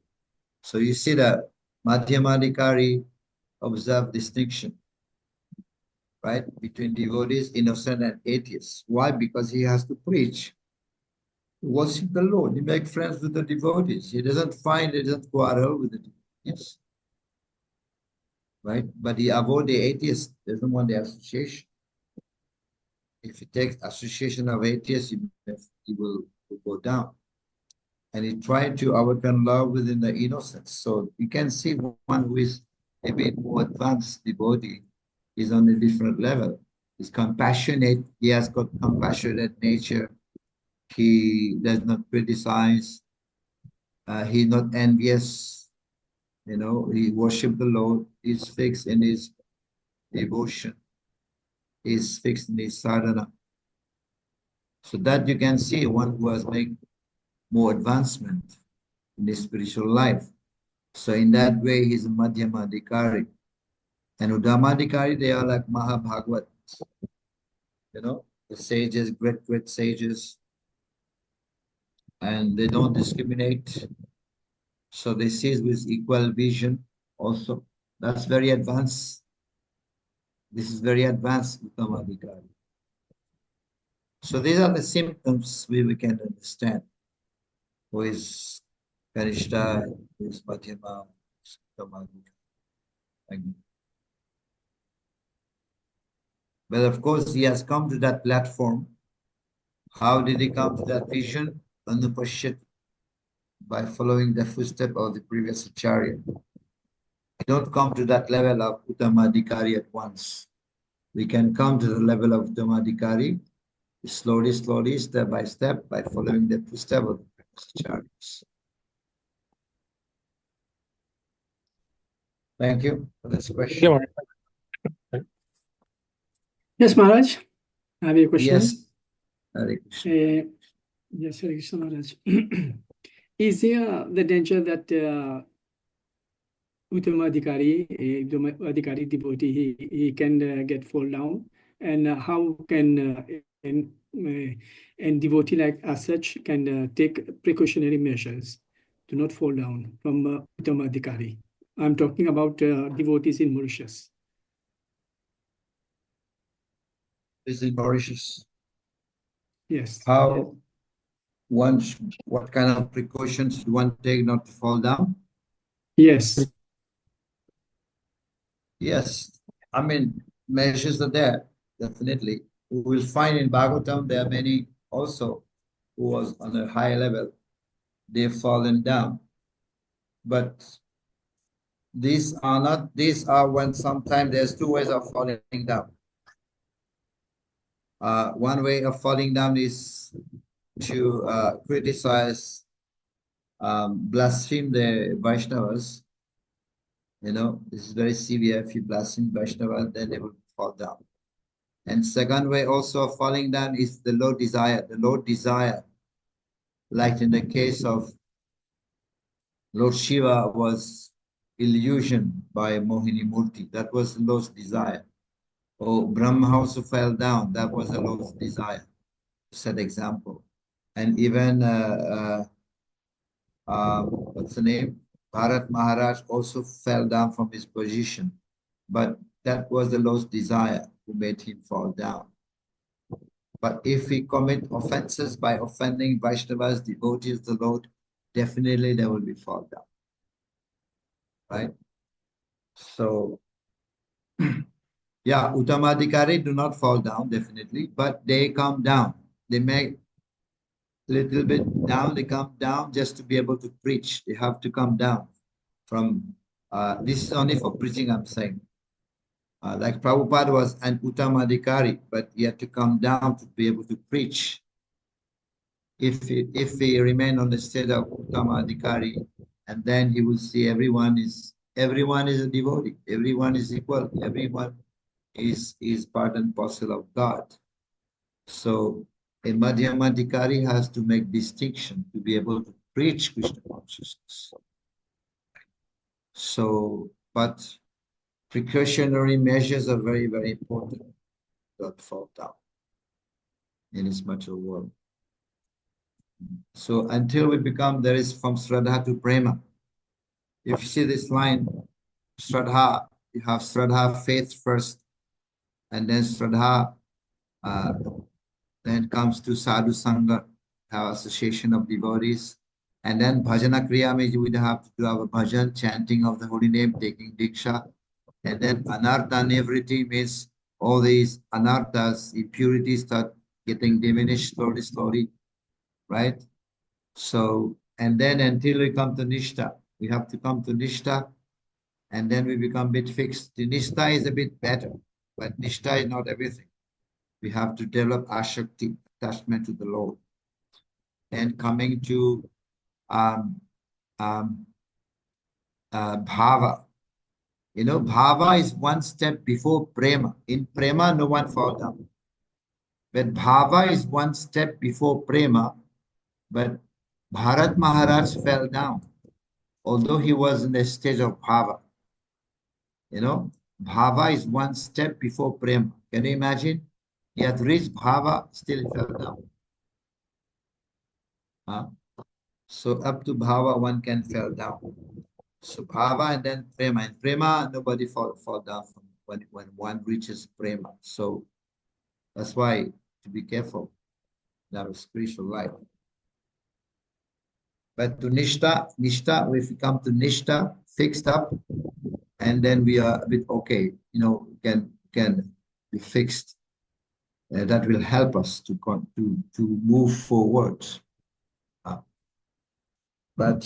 So you see that Madhyamadikari observe distinction, right, between devotees, innocent and atheists. Why? Because he has to preach, worship the Lord. He makes friends with the devotees. He doesn't quarrel with the devotees, right? But he avoid the atheists, doesn't want the association. If he takes association of atheists, he will go down. And he tried to awaken love within the innocence. So you can see one who is a bit more advanced devotee is on a different level. He's compassionate. He has got compassionate nature. He does not criticize. He's not envious. You know, he worships the Lord. He's fixed in his devotion. He's fixed in his sadhana. So that you can see one who has made more advancement in his spiritual life. So in that way, he's a Madhyamadikari. And Uddamadikari, they are like Mahabhagavat. You know, the sages, great sages. And they don't discriminate. So they see with equal vision also. That's very advanced. This is very advanced Uddamadikari. So these are the symptoms we can understand. Who is Kanishta, who is Madhyama, Uddamadikari. But of course, he has come to that platform. How did he come to that vision? Anupashyati, by following the footsteps of the previous Acharya. We don't come to that level of Uttamadikari at once. We can come to the level of Uttamadikari slowly, step by step, by following the footsteps of the previous Acharyas. Thank you for this question. Yeah. Yes, Maharaj. I have a question. Yes. Hare Krishna. Yes, Hare Krishna, Maharaj. Is there the danger that Uttamadikari devotee, he can get fall down? And how can and devotee like as such can take precautionary measures to not fall down from Uttamadikari? I'm talking about devotees in Mauritius. This is Mauritius. Yes. How what kind of precautions do one take not to fall down? Yes. Yes. I mean, measures are there, definitely. We will find in Bhagavatam there are many also who was on a high level. They've fallen down. But these are when sometimes there's two ways of falling down. One way of falling down is to criticize, blaspheme the Vaishnavas. You know, this is very severe. If you blaspheme Vaishnavas, then they will fall down. And second way also of falling down is the low desire. The low desire, like in the case of Lord Shiva, was illusion by Mohini Murti. That was the lowest desire. Or Brahma also fell down. That was the lowest desire. Set example. And even what's the name? Bharat Maharaj also fell down from his position. But that was the lowest desire who made him fall down. But if we commit offenses by offending Vaishnavas, devotees of the Lord, definitely they will be fall down. Right? So, yeah, Uttamadhikari do not fall down, definitely, but they come down. They make little bit down, they come down just to be able to preach. They have to come down from, this is only for preaching, I'm saying. Like Prabhupada was an Uttamadhikari, but he had to come down to be able to preach. If he remain on the state of Uttamadhikari, and then he will see everyone is a devotee, everyone is equal, everyone is part and parcel of God. So a Madhyamadhikari has to make distinction to be able to preach Krishna consciousness. So, but precautionary measures are very, very important. Don't fall down in this material world. So until we become, there is from Shraddha to Prema. If you see this line, Shraddha, you have Shraddha, faith first, and then Shraddha, then comes to Sadhu Sangha, have association of devotees, and then Bhajana Kriya means we have to do our bhajan, chanting of the holy name, taking Diksha, and then Anartha Nivritti means all these anarthas, impurities start getting diminished slowly, right? So, and then until we come to Nishta, we have to come to Nishta, and then we become a bit fixed. The Nishta is a bit better, but Nishta is not everything. We have to develop Ashakti, attachment to the Lord. And coming to Bhava. You know, Bhava is one step before Prema. In Prema, no one falls down. But Bhava is one step before Prema, but Bharat Maharaj fell down, although he was in the stage of Bhava. You know, Bhava is one step before Prema. Can you imagine? He had reached Bhava, still he fell down. So up to Bhava, one can fall down. So Bhava and then Prema. And Prema, nobody fall down from when one reaches Prema. So that's why to be careful in our spiritual life. But to Nishta, if we come to Nishta, fixed up, and then we are a bit okay, you know, can be fixed. That will help us to move forward. But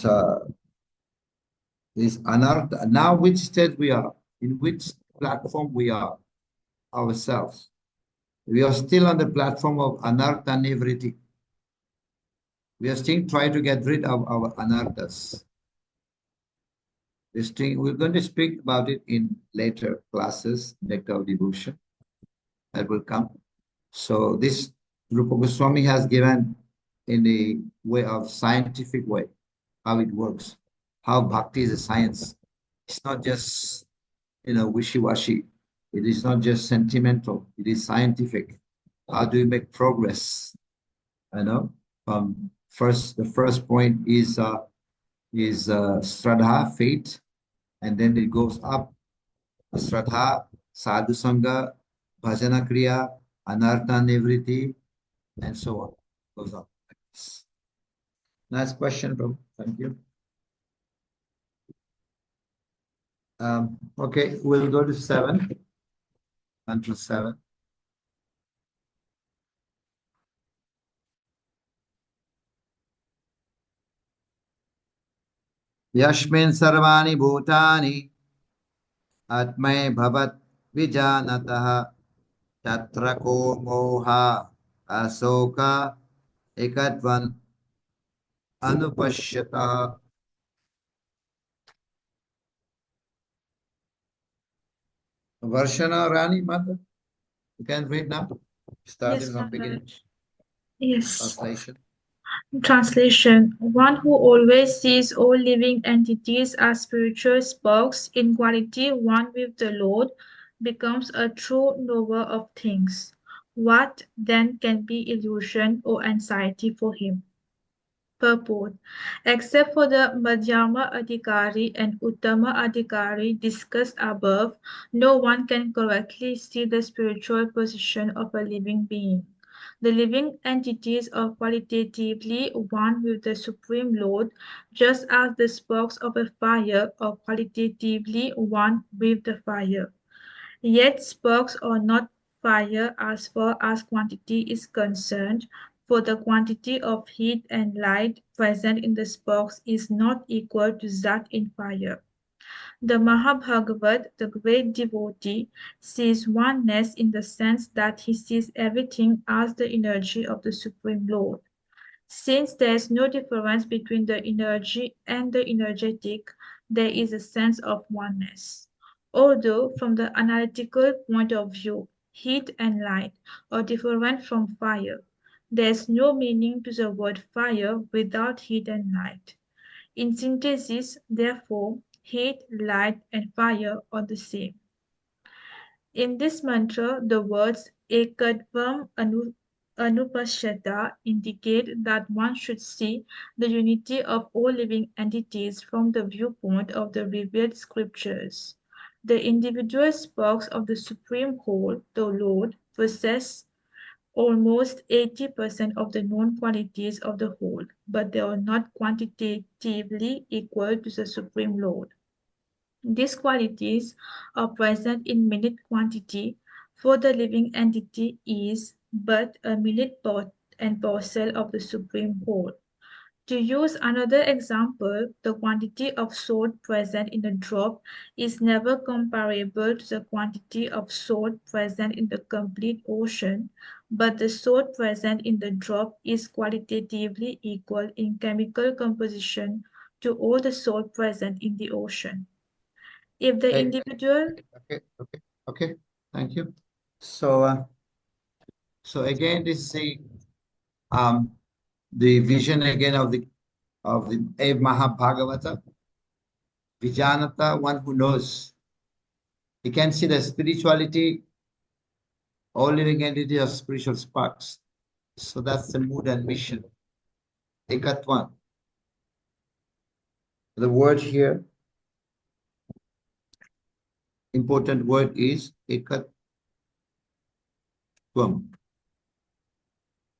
this anartha, now which state we are, in which platform we are ourselves. We are still on the platform of anartha nivriti. We are still trying to get rid of our anarthas. We're going to speak about it in later classes, Nectar of Devotion, that will come. So this Rupa Goswami has given in the way of scientific way, how it works, how bhakti is a science. It's not just, you know, wishy-washy. It is not just sentimental. It is scientific. How do you make progress? You know, the first point is Shraddha, faith, and then it goes up. Shraddha, Sadhu Sangha, Bhajana Kriya, Anartha Nivriti, and so on. Goes up. Nice question, bro. Thank you. Okay, we'll go to 7. Until 7. Yashmin sarvani bhutani atmay bhavat vijanataha tatra ko moha asoka ekatvan anupashyata. Varshana Rani Mother, you can read now. Starting Yes, from beginning. Maharaj. Yes. Translation. Translation: One who always sees all living entities as spiritual sparks in quality one with the Lord becomes a true knower of things. What then can be illusion or anxiety for him? Purport: Except for the Madhyama Adhikari and Uttama Adhikari discussed above, no one can correctly see the spiritual position of a living being. The living entities are qualitatively one with the Supreme Lord, just as the sparks of a fire are qualitatively one with the fire. Yet sparks are not fire as far as quantity is concerned, for the quantity of heat and light present in the sparks is not equal to that in fire. The Mahabhagavat, the great devotee, sees oneness in the sense that he sees everything as the energy of the Supreme Lord. Since there is no difference between the energy and the energetic, there is a sense of oneness. Although, from the analytical point of view, heat and light are different from fire, there is no meaning to the word fire without heat and light. In synthesis, therefore, heat, light, and fire are the same. In this mantra, the words Ekadvam Anupashyata indicate that one should see the unity of all living entities from the viewpoint of the revealed scriptures. The individual sparks of the Supreme Whole, the Lord, possess almost 80% of the known qualities of the whole, but they are not quantitatively equal to the Supreme Lord. These qualities are present in minute quantity, for the living entity is but a minute part and parcel of the Supreme Whole. To use another example, the quantity of salt present in a drop is never comparable to the quantity of salt present in the complete ocean, but the salt present in the drop is qualitatively equal in chemical composition to all the salt present in the ocean. If the individual... Okay. Thank you. So, so again, this is the vision again of the Mahabhagavata. Vijanata, one who knows. You can see the spirituality, all living entities are spiritual sparks. So that's the mood and mission. Ekatwan. The word here, important word is ekatvam.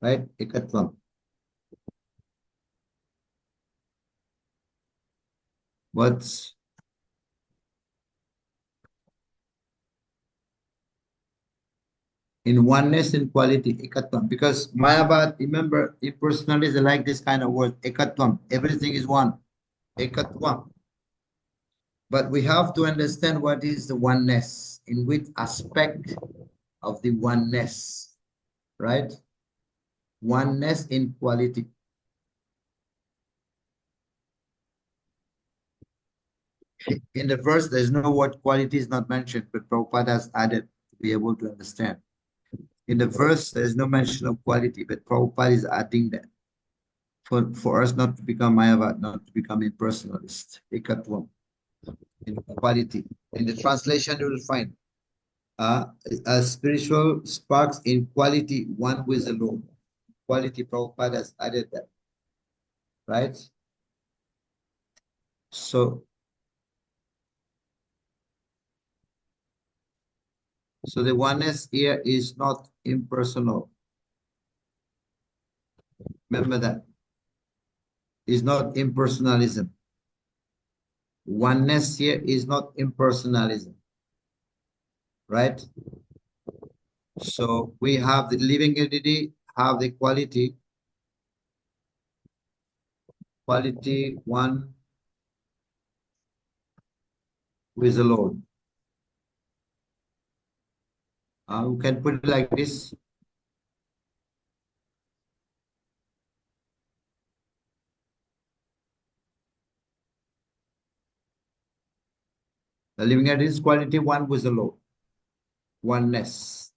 Right? Ekatvam. What's in oneness and quality, ekatvam. Because Mayavad, remember, impersonalists like this kind of word, ekatvam. Everything is one. Ekatvam. But we have to understand what is the oneness, in which aspect of the oneness, right? Oneness in quality. In the verse, there's no word quality is not mentioned, but Prabhupada has added to be able to understand. In the verse, there's no mention of quality, but Prabhupada is adding that for us not to become Mayavad, not to become impersonalist. Ekatvam. In quality. In the translation, you will find spiritual sparks in quality, one with the Lord. Quality, Prabhupada has added that. Right? So the oneness here is not impersonal. Remember that. It's not impersonalism. Oneness here is not impersonalism. Right? So we have the living entity, have the quality one with the Lord. We can put it like this. The living entity is quality one with the Lord. Oneness.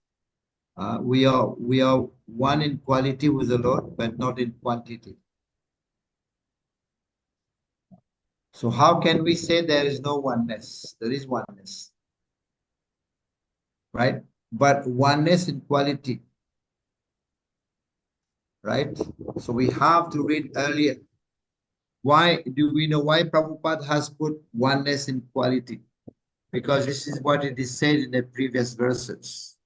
We are one in quality with the Lord, but not in quantity. So how can we say there is no oneness? There is oneness. Right? But oneness in quality. Right? So we have to read earlier. Why do we know why Prabhupada has put oneness in quality? Because this is what it is said in the previous verses.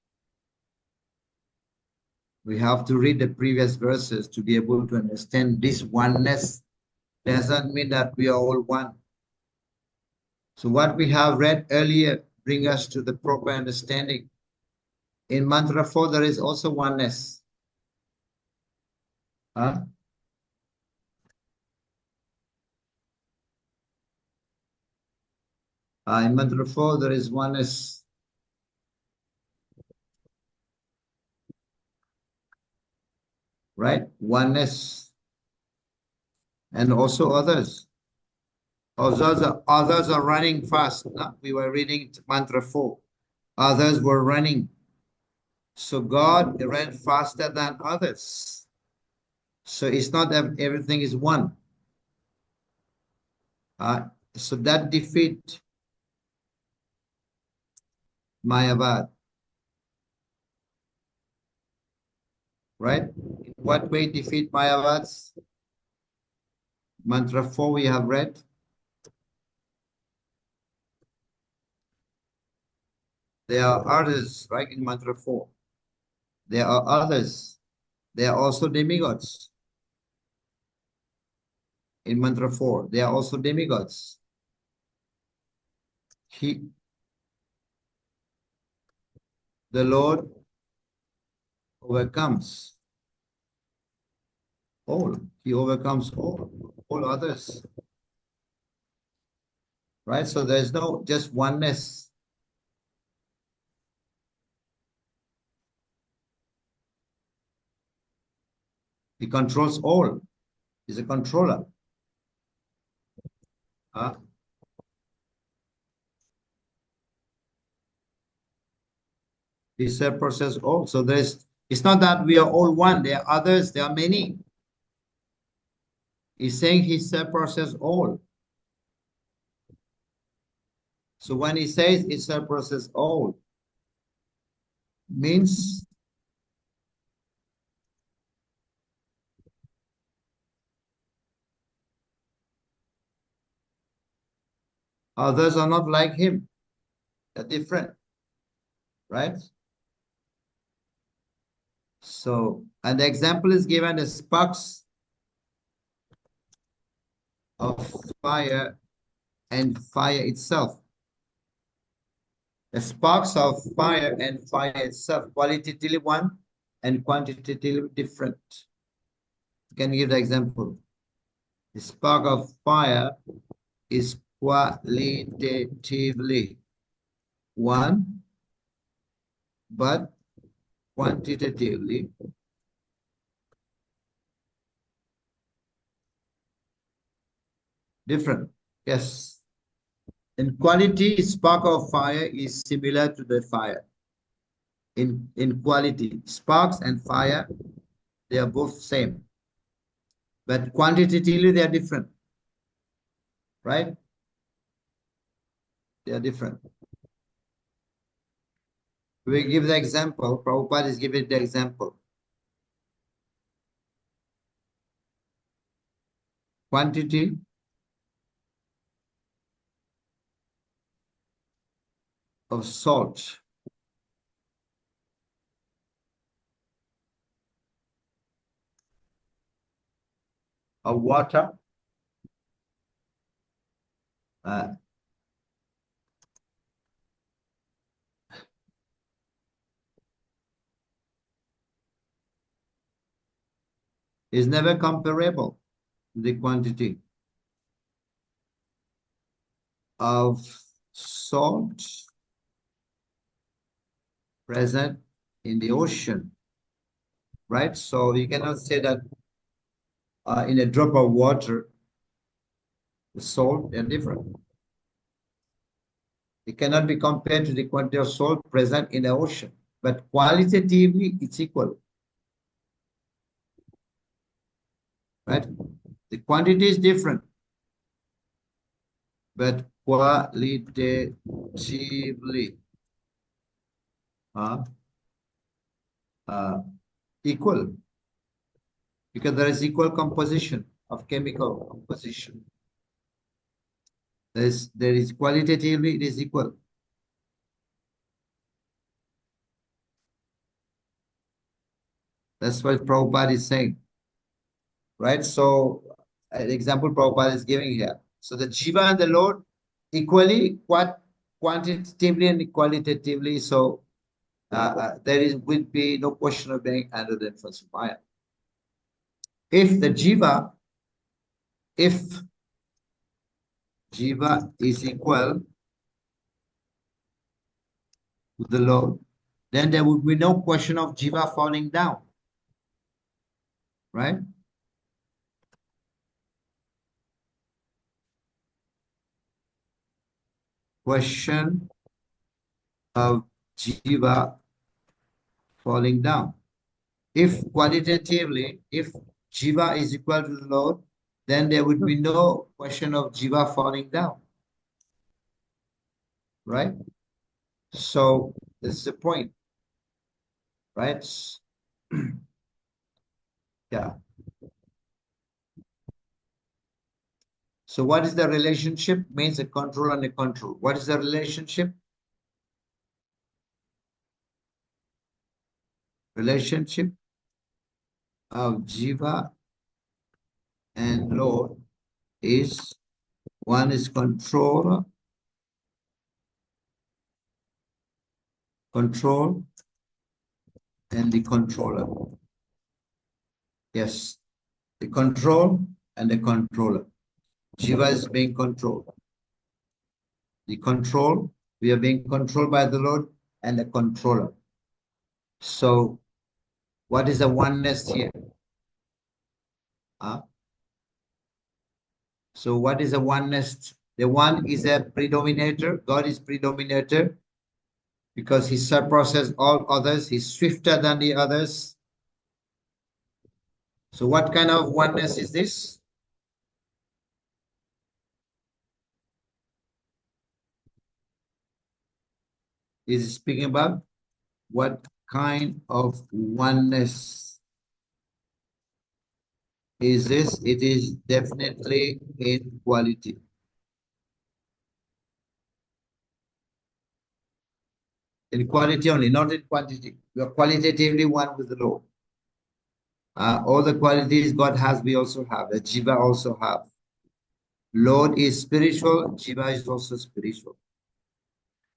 We have to read the previous verses to be able to understand this oneness doesn't mean that we are all one. So what we have read earlier bring us to the proper understanding. In mantra 4, there is also oneness. Huh? In mantra 4, there is oneness. Right? Oneness. And also others. Others are running fast. We were reading mantra 4. Others were running. So God ran faster than others. So it's not that everything is one. So that defeat Mayavad. Right? In what way defeat Mayavads? Mantra 4 we have read. There are others, right, in mantra 4. There are others. There are also demigods. In mantra 4, there are also demigods. The Lord overcomes all. He overcomes all others. Right? So there's no just oneness. He controls all. He's a controller. He surpasses all. So it's not that we are all one. There are others, there are many. He's saying he surpasses all. So when he says he surpasses all, means others are not like him. They're different. Right? So, and the example is given as sparks of fire and fire itself. The sparks of fire and fire itself, qualitatively one and quantitatively different. Can you give the example? The spark of fire is qualitatively one, but quantitatively different. Yes. In quality, spark of fire is similar to the fire. In quality, sparks and fire, they are both same. But quantitatively, they are different. Right? They are different. We give the example. Prabhupada is giving the example. Quantity of salt of water is never comparable to the quantity of salt present in the ocean, right? So you cannot say that in a drop of water, the salt are different. It cannot be compared to the quantity of salt present in the ocean, but qualitatively it's equal, right? The quantity is different, but qualitatively equal, because there is equal composition of chemical composition. There is qualitatively it is equal. That's what Prabhupada is saying, right? So an example Prabhupada is giving here. So the Jiva and the Lord equally, quantitatively and qualitatively. So would be no question of being under the influence of Maya. If Jiva is equal to the Lord, then there would be no question of Jiva falling down, right? Question of Jiva falling down. If qualitatively, if Jiva is equal to the Lord, then there would be no question of Jiva falling down, right? So this is the point, right? Yeah. So what is the relationship? Means a control and a control. What is the relationship? Relationship of Jiva and Lord is one is control, and the controller. Yes, the control and the controller. Jiva is being controlled. The control, we are being controlled by the Lord and the controller. So what is the oneness here? So what is the oneness? The one is a predominator. God is predominator because he surpasses all others. He's swifter than the others. So what kind of oneness is this? Is speaking about what kind of oneness is this? It is definitely in quality. In quality only, not in quantity. We are qualitatively one with the Lord. All the qualities God has, we also have. The Jiva also have. Lord is spiritual, Jiva is also spiritual.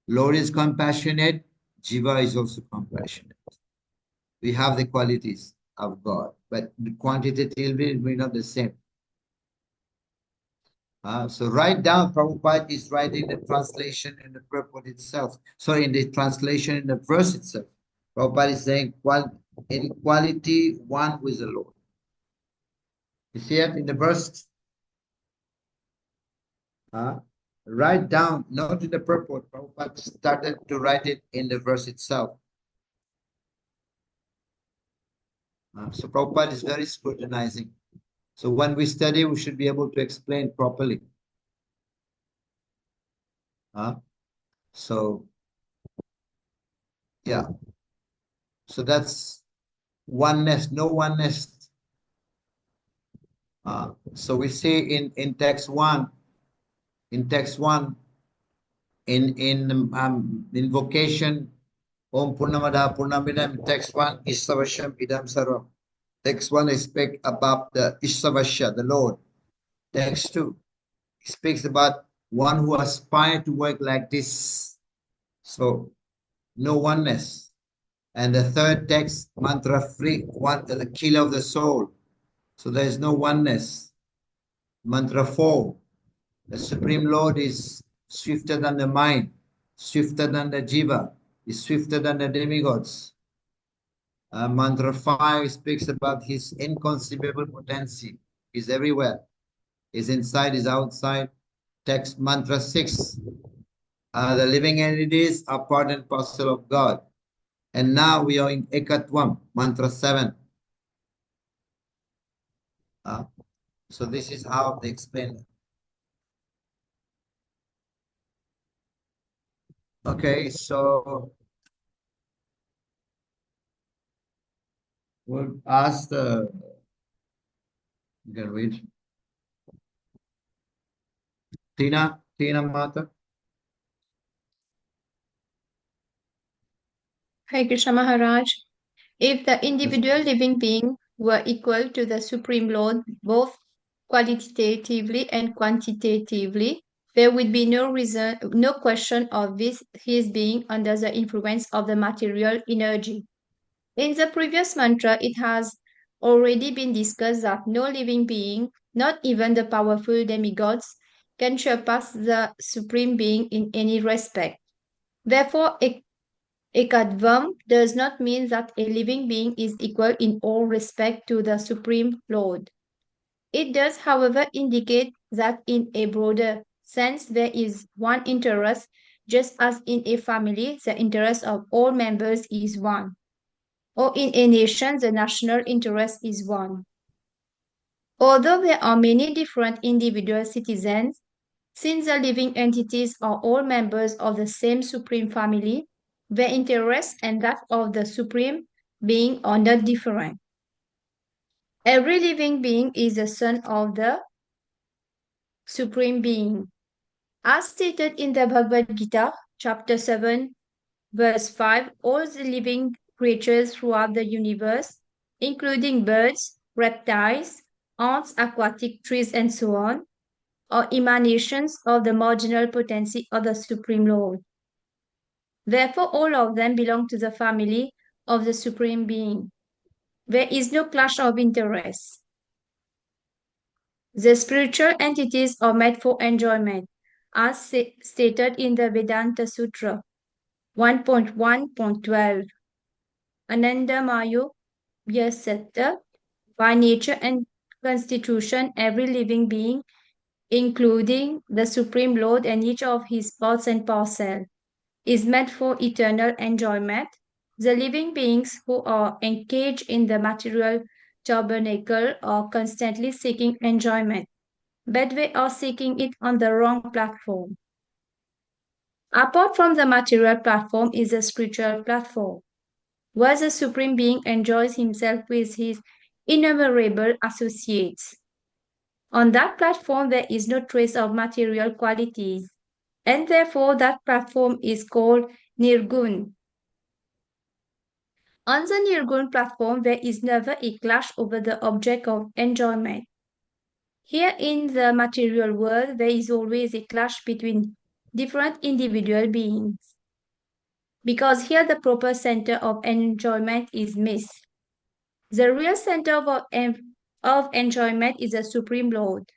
Lord is compassionate, Jiva is also compassionate. We have the qualities of God, but quantitatively we're not the same. So write down, Prabhupada is writing the translation in the purport itself. So in the translation in the verse itself, Prabhupada is saying, in quality, one with the Lord. You see it in the verse? Write down, not in the purport. Prabhupada started to write it in the verse itself. So Prabhupada is very scrutinizing. So when we study, we should be able to explain properly. So, yeah. So that's oneness, no oneness. So we see in text one, in invocation, Om Purnamada Purnamidam, text one, Isavasham Idam Sarvam. Text one speaks about the Isavasya, the Lord. Text two speaks about one who aspires to work like this. So no oneness. And the third text, mantra free, one the killer of the soul. So there is no oneness. Mantra 4, the Supreme Lord is swifter than the mind, swifter than the jiva, is swifter than the demigods. Mantra 5 speaks about his inconceivable potency. He's everywhere. He's inside, he's outside. Text mantra 6. The living entities are part and parcel of God. And now we are in Ekatvam, mantra 7. So this is how they explain it. Okay, so we'll ask the, you can read. Tina Mata. Hare Krishna Maharaj. If the individual living being were equal to the Supreme Lord, both qualitatively and quantitatively, there would be no question of his being under the influence of the material energy. In the previous mantra, it has already been discussed that no living being, not even the powerful demigods, can surpass the Supreme Being in any respect. Therefore, Ekadvam does not mean that a living being is equal in all respect to the Supreme Lord. It does, however, indicate that in a broader sense there is one interest, just as in a family the interest of all members is one, or in a nation the national interest is one. Although there are many different individual citizens, since the living entities are all members of the same Supreme Family, their interests and that of the Supreme Being are not different. Every living being is a son of the Supreme Being. As stated in the Bhagavad Gita, chapter 7, verse 5, all the living creatures throughout the universe, including birds, reptiles, ants, aquatic trees, and so on, are emanations of the marginal potency of the Supreme Lord. Therefore, all of them belong to the family of the Supreme Being. There is no clash of interests. The spiritual entities are made for enjoyment, as stated in the Vedanta Sutra 1.1.12. Anandamayo Vyasata, by nature and constitution, every living being, including the Supreme Lord and each of his parts and parcels, is meant for eternal enjoyment. The living beings who are engaged in the material tabernacle are constantly seeking enjoyment, but they are seeking it on the wrong platform. Apart from the material platform is a spiritual platform, where the Supreme Being enjoys himself with his innumerable associates. On that platform, there is no trace of material qualities, and therefore that platform is called Nirgun. On the Nirgun platform, there is never a clash over the object of enjoyment. Here in the material world, there is always a clash between different individual beings, because here the proper center of enjoyment is missed. The real center of enjoyment is the Supreme Lord,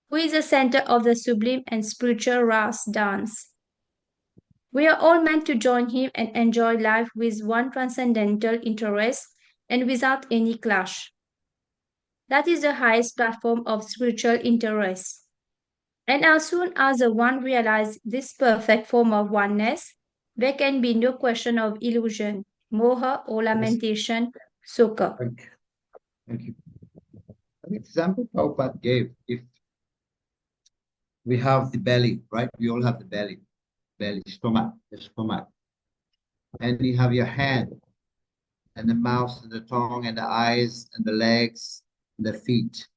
who is the center of the sublime and spiritual ras dance. We are all meant to join him and enjoy life with one transcendental interest and without any clash. That is the highest platform of spiritual interest. And as soon as the one realizes this perfect form of oneness, there can be no question of illusion, moha, or lamentation, sukha. Thank you. An example Prabhupada gave, if we have the belly, right? We all have the belly, stomach, the stomach. And you have your hand, and the mouth, and the tongue, and the eyes, and the legs, and the feet,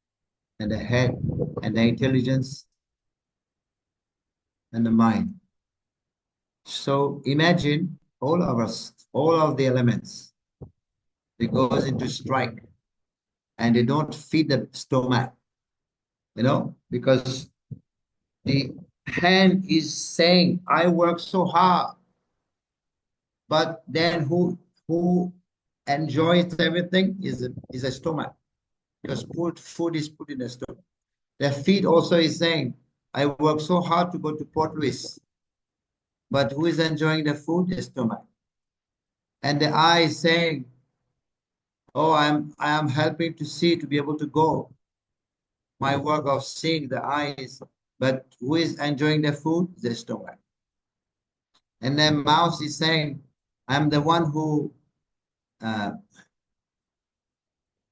and the head, and the intelligence, and the mind. So imagine all of us, all of the elements, they goes into strike, and they don't feed the stomach, because the hand is saying, I work so hard, but then who enjoys everything is a stomach, because food is put in the stomach. The feet also is saying, I work so hard to go to Port Louis, but who is enjoying the food? The stomach. And the eye is saying, oh, I am helping to see, to be able to go. My work of seeing, the eyes, but who is enjoying the food? The stomach. And then mouth is saying, I'm the one who,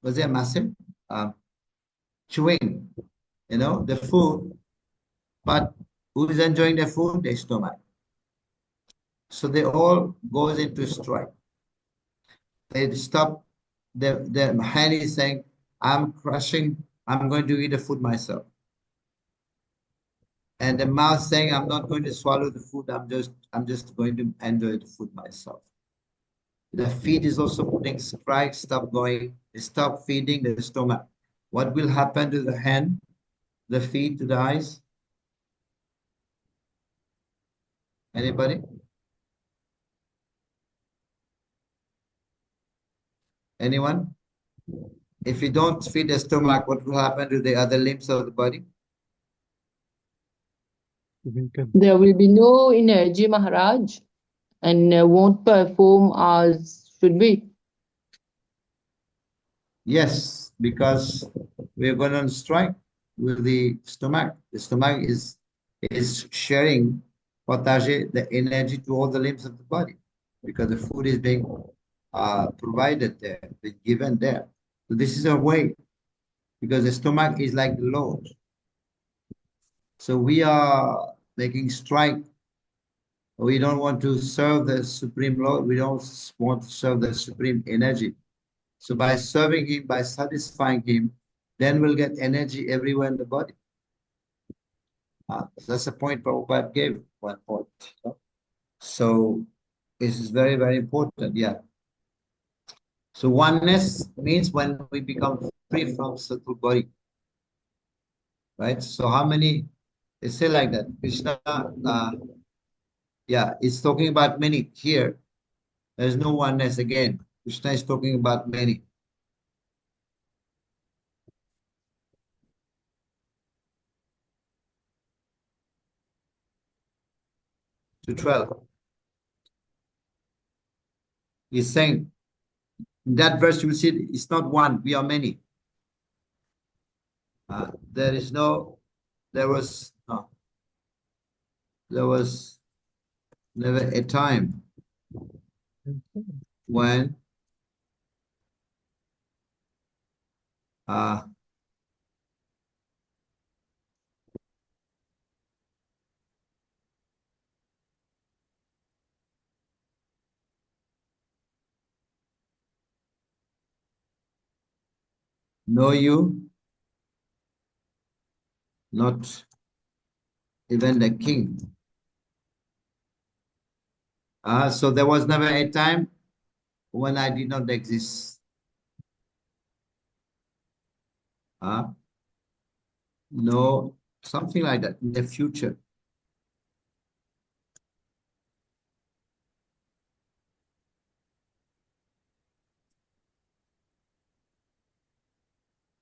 was it massive? Chewing, the food, but who is enjoying the food? The stomach. So they all goes into strike. They stop, the hand is saying, I'm crushing, I'm going to eat the food myself. And the mouth saying, I'm not going to swallow the food, I'm just going to enjoy the food myself. The feet is also putting strike, stop going, stop feeding the stomach. What will happen to the hand, the feet, to the eyes? Anybody? Anyone? If you don't feed the stomach, what will happen to the other limbs of the body? There will be no energy, Maharaj, and won't perform as should be. Yes, because we're going on strike with the stomach. The stomach is sharing partage the energy to all the limbs of the body because the food is being provided there, being given there. So this is a way because the stomach is like the Lord. So we are making strike. We don't want to serve the Supreme Lord. We don't want to serve the Supreme Energy. So by serving Him, by satisfying Him, then we'll get energy everywhere in the body. That's a point Prabhupada gave, one point. So this is very, very important, yeah. So oneness means when we become free from subtle body. Right? So how many, they say like that, Krishna, yeah, it's talking about many here. There's no oneness again. Krishna is talking about many. To 12. He's saying, in that verse you will see it's not one, we are many. There was never a time when know you, not even the king. So there was never a time when I did not exist. No, something like that in the future.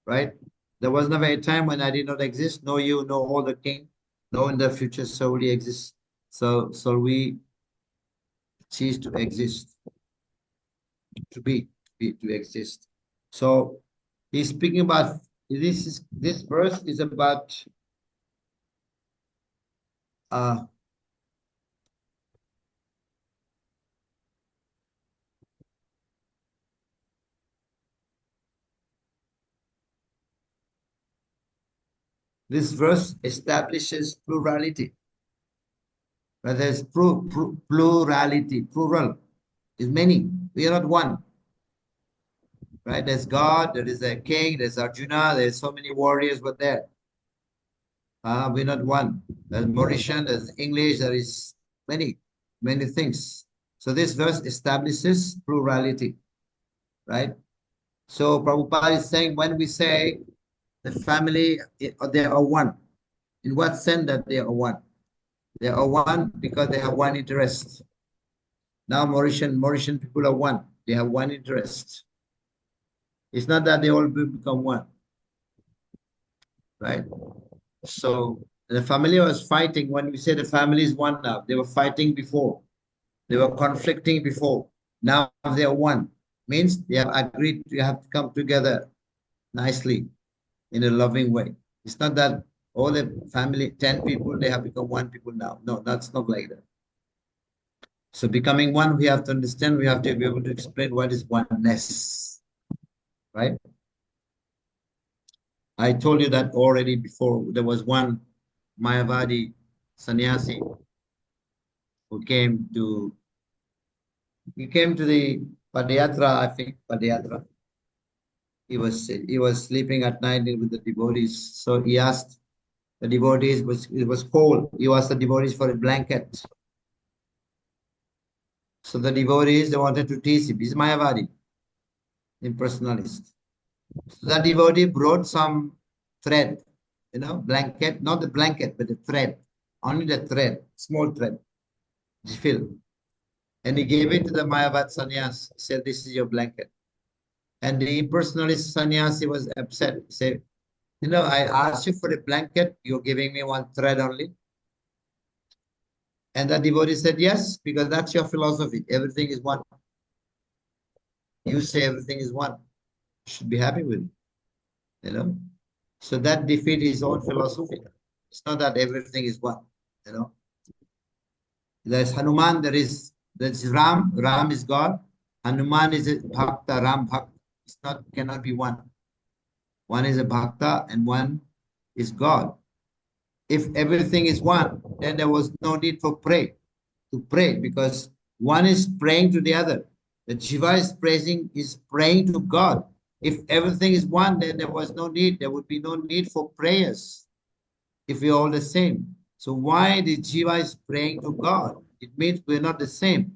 Right? There was never a time when I did not exist. No you, no all the king, no in the future solely exists. So we cease to exist, to be to exist. So he's speaking about this verse is about this verse establishes plurality. But there's plurality, plural is many. We are not one. Right? There's God, there is a king, there's Arjuna, there's so many warriors were there. We're not one. There's Mauritian, there's English, there is many things. So this verse establishes plurality, right? So Prabhupada is saying when we say the family, they are one. In what sense that they are one? They are one because they have one interest. Now Mauritian people are one. They have one interest. It's not that they all become one, right? So the family was fighting. When we say the family is one now, they were fighting before. They were conflicting before. Now they are one. Means they have agreed to have to come together nicely in a loving way. It's not that all the family, 10 people, they have become one people now. No, that's not like that. So becoming one, we have to understand, we have to be able to explain what is oneness, right? I told you that already before. There was one Mayavadi sannyasi who came to the Padayatra, I think, Padayatra. He was sleeping at night with the devotees. So he asked the devotees, it was cold. He asked the devotees for a blanket. So the devotees, they wanted to teach him. He's Mayavadi, impersonalist. So that devotee brought some thread, blanket, not the blanket, but the thread, only the thread, small thread, jifil. And he gave it to the Mayavad sannyas, said, this is your blanket. And the impersonalist sannyasi was upset, said, I asked you for a blanket, you're giving me one thread only. And the devotee said, yes, because that's your philosophy. Everything is one. You say everything is one. You should be happy with it, So that defeats his own philosophy. It's not that everything is one, There's Hanuman, there's Ram. Ram is God. Hanuman is a Bhakta, Ram Bhakta. Cannot be one. One is a Bhakta and one is God. If everything is one, then there was no need to pray because one is praying to the other. The Jiva is praying to God. If everything is one, then there would be no need for prayers if we're all the same. So why the Jiva is praying to God? It means we're not the same.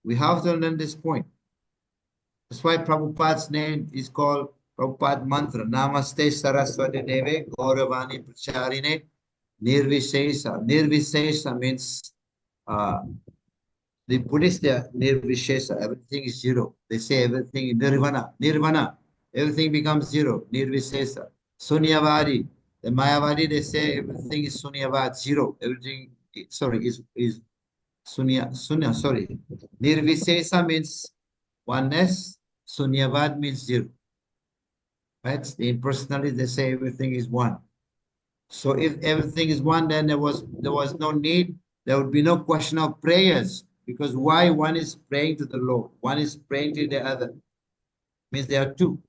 We have to learn this point. That's why Prabhupada's name is called Prabhupada Mantra. Namaste Saraswati Deve Gauravani Pracharine Nirvishesha. Nirvishesha means the Buddhists, they are Nirvishesha. Everything is zero. They say everything is Nirvana. Nirvana. Everything becomes zero. Nirvishesha. Sunyavadi. The Mayavadi, they say everything is Sunyavad, zero. Everything, is Sunya, sorry. Nirvishesha means oneness. Sunyavad means zero. Right? The impersonalists, they say everything is one. So if everything is one, then there was no need. There would be no question of prayers. Because why one is praying to the Lord? One is praying to the other. Means there are two.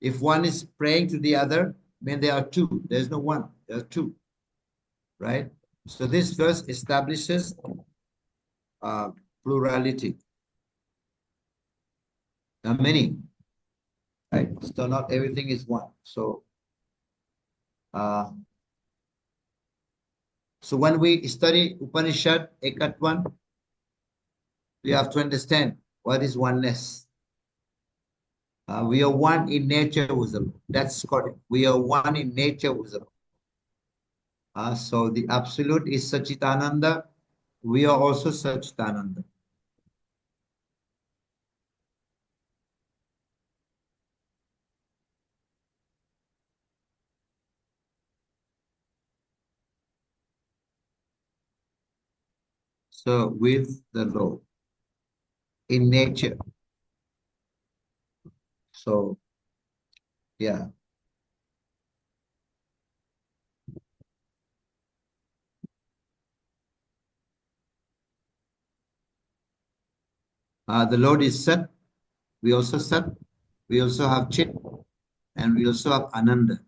If one is praying to the other, means there are two. There's no one. There are two. Right? So this verse establishes plurality. There are many. Right? So not everything is one. So when we study Upanishad Ekatvan, we have to understand what is oneness. We are one in nature with the Lord. That's correct. We are one in nature with the Lord. So the absolute is Sachitananda. We are also Sachitananda. So with the Lord in nature. So, yeah. The Lord is Sat. We also Sat. We also have Chit. And we also have Ananda.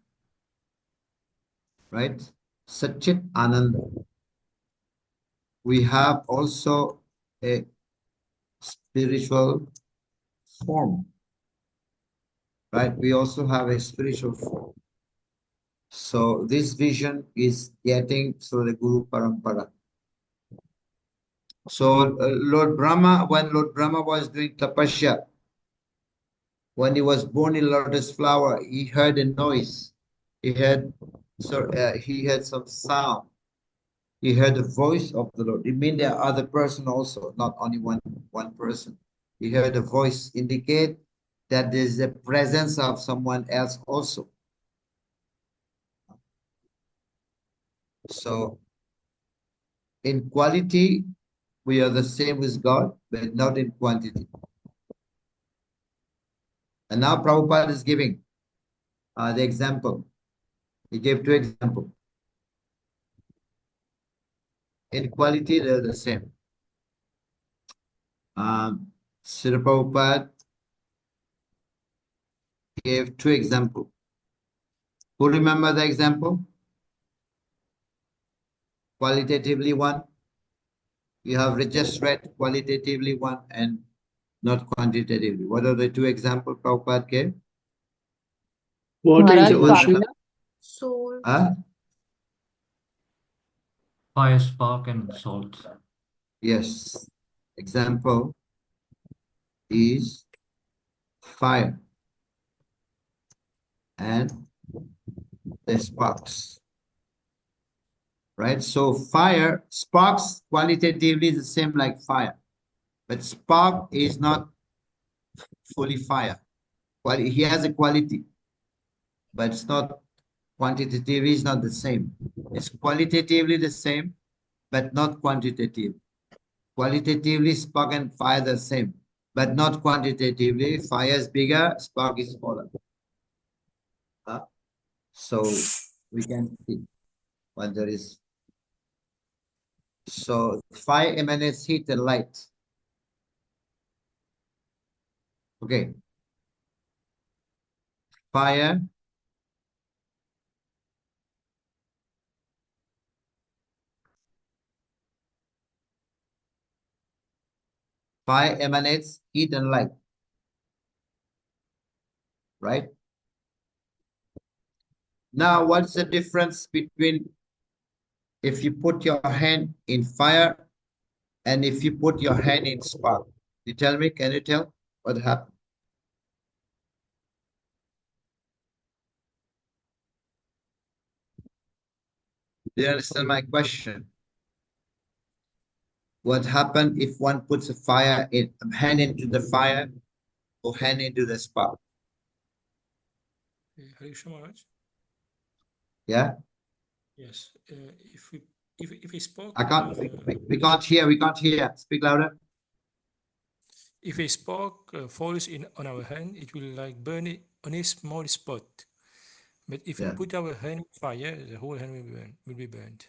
Right? Sat, Chit, Ananda. We have also a spiritual form. Right? We also have a spiritual form. So this vision is getting through the Guru Parampara. So Lord Brahma, when Lord Brahma was doing tapasya, when he was born in lotus flower, he heard a noise. He heard some sound. He heard the voice of the Lord. It means there are other person also, not only one person. He heard a voice indicate that there's a presence of someone else also. So in quality, we are the same with God, but not in quantity. And now Prabhupada is giving the example. He gave two examples. In quality, they're the same. Srila Prabhupada gave two examples. Who remember the example? Qualitatively one. You have just read qualitatively one and not quantitatively. What are the two examples Prabhupada gave? Water is Maharaj, the ocean. fire. Soul. Fire, spark, and salt. Yes. Example is fire and the sparks, right? So fire, sparks qualitatively is the same like fire, but spark is not fully fire. He has a quality, but it's not quantitatively, it's not the same. It's qualitatively the same, but not quantitative. Qualitatively, spark and fire the same, but not quantitatively. Fire is bigger, spark is smaller. So we can see what there is. So fire emanates heat and light. Okay. Fire emanates heat and light, right? Now, what's the difference between if you put your hand in fire and if you put your hand in spark? You tell me, can you tell what happened? Do you understand my question? What happened if one puts a hand into the fire or hand into the spark? Harish Maharaj? Yeah? Yes. If we spoke, I can't, we can't hear, Speak louder. if a spark falls in on our hand, it will like burn it on a small spot. But if we Yeah. put our hand in fire, the whole hand will be burned.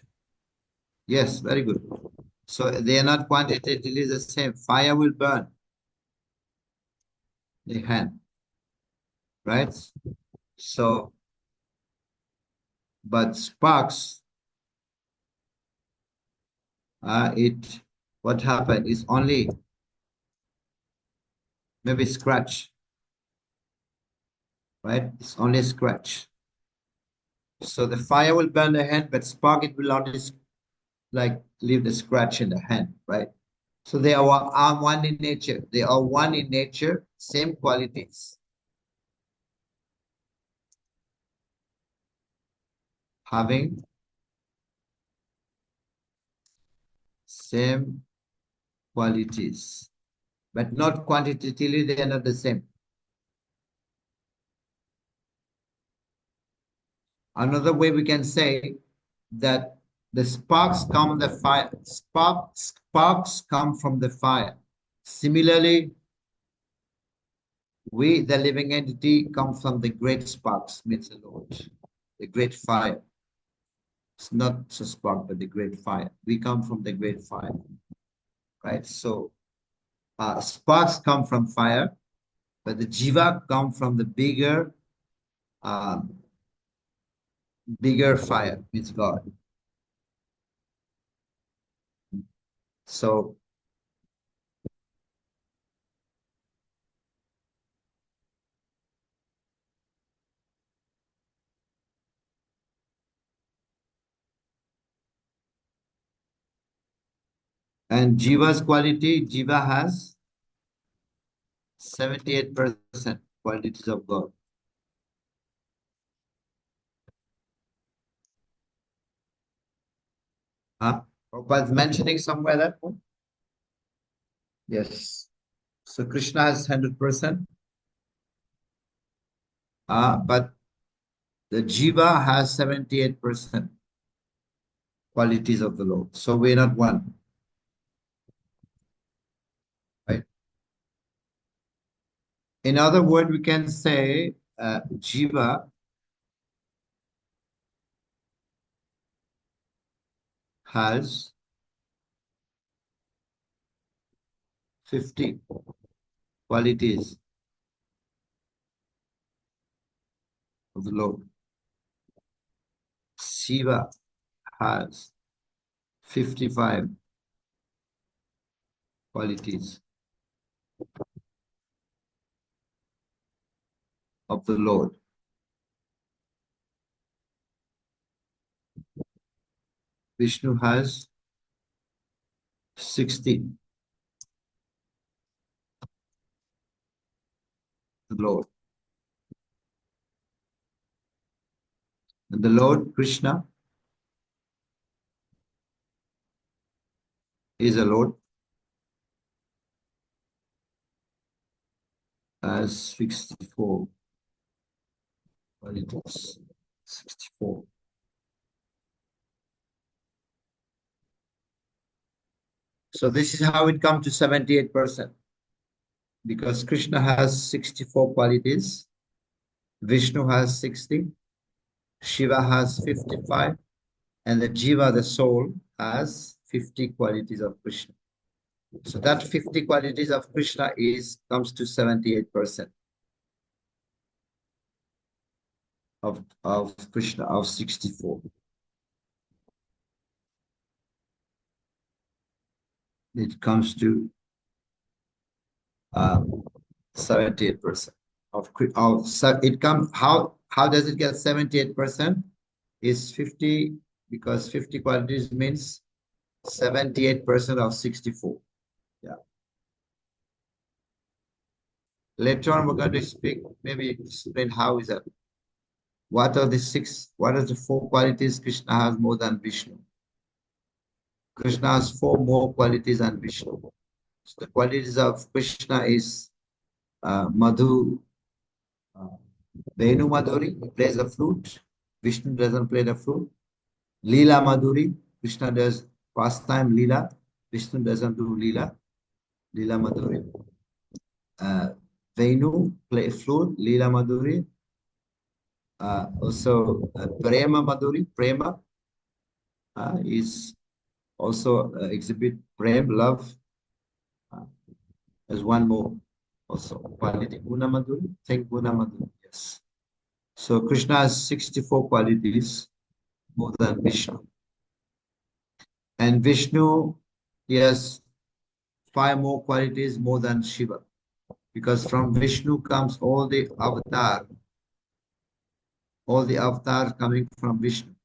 Yes, very good. So they are not quantitatively the same. Fire will burn the hand, right? So, but sparks, what happened is only maybe scratch, right? It's only a scratch. So the fire will burn the hand, but spark, it will only like leave the scratch in the hand, right? So they are one in nature. They are one in nature, same qualities. Having same qualities, but not quantitatively, they are not the same. Another way we can say that the sparks come the fire, sparks come from the fire. Similarly, we, the living entity, come from the great sparks, means the Lord, the great fire. It's not a spark, but the great fire. We come from the great fire, right? So sparks come from fire, but the jiva come from the bigger fire, means God. So and jiva's quality, jiva has 78% qualities of God. Prabhupada's mentioning somewhere that one? Yes. So Krishna has 100%. But the jiva has 78% qualities of the Lord. So we're not one. Right? In other words, we can say jiva has 50 qualities of the Lord. Shiva has 55 qualities of the Lord. Vishnu has 60 the Lord. And the Lord Krishna is a Lord as 64 qualities. 64. So this is how it comes to 78%. Because Krishna has 64 qualities, Vishnu has 60, Shiva has 55, and the Jiva, the soul, has 50 qualities of Krishna. So that 50 qualities of Krishna comes to 78% of Krishna, of 64. It comes to 78% how does it get 78%? Is 50, because 50 qualities means 78% of 64. Yeah. Later on, we're going to speak, maybe explain how is that. What are the 4 qualities Krishna has more than Vishnu? Krishna has 4 more qualities than Vishnu. So the qualities of Krishna is Madhu, Venu Madhuri, he plays the flute. Vishnu doesn't play the flute. Leela Madhuri, Krishna does pastime Leela. Vishnu doesn't do Leela. Leela Madhuri. Venu, play flute. Leela Madhuri. Also, Prema Madhuri, Prema is also exhibit Prem, love. There's one more also, quality, Guna Madhuri. Think Guna Madhuri, yes. So Krishna has 64 qualities more than Vishnu. And Vishnu, he has 5 more qualities more than Shiva. Because from Vishnu comes all the avatars coming from Vishnu.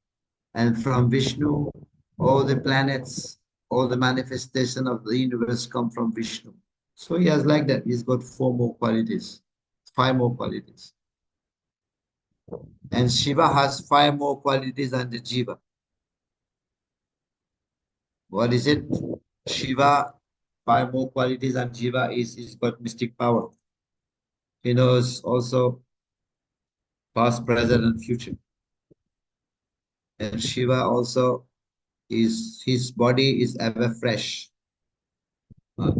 And from Vishnu, all the planets, all the manifestation of the universe come from Vishnu. So he has like that. He's got 4 more qualities, 5 more qualities. And Shiva has 5 more qualities than the Jiva. What is it? Shiva, 5 more qualities than Jiva he's got mystic power. He knows also past, present, and future. And Shiva also his body is ever fresh.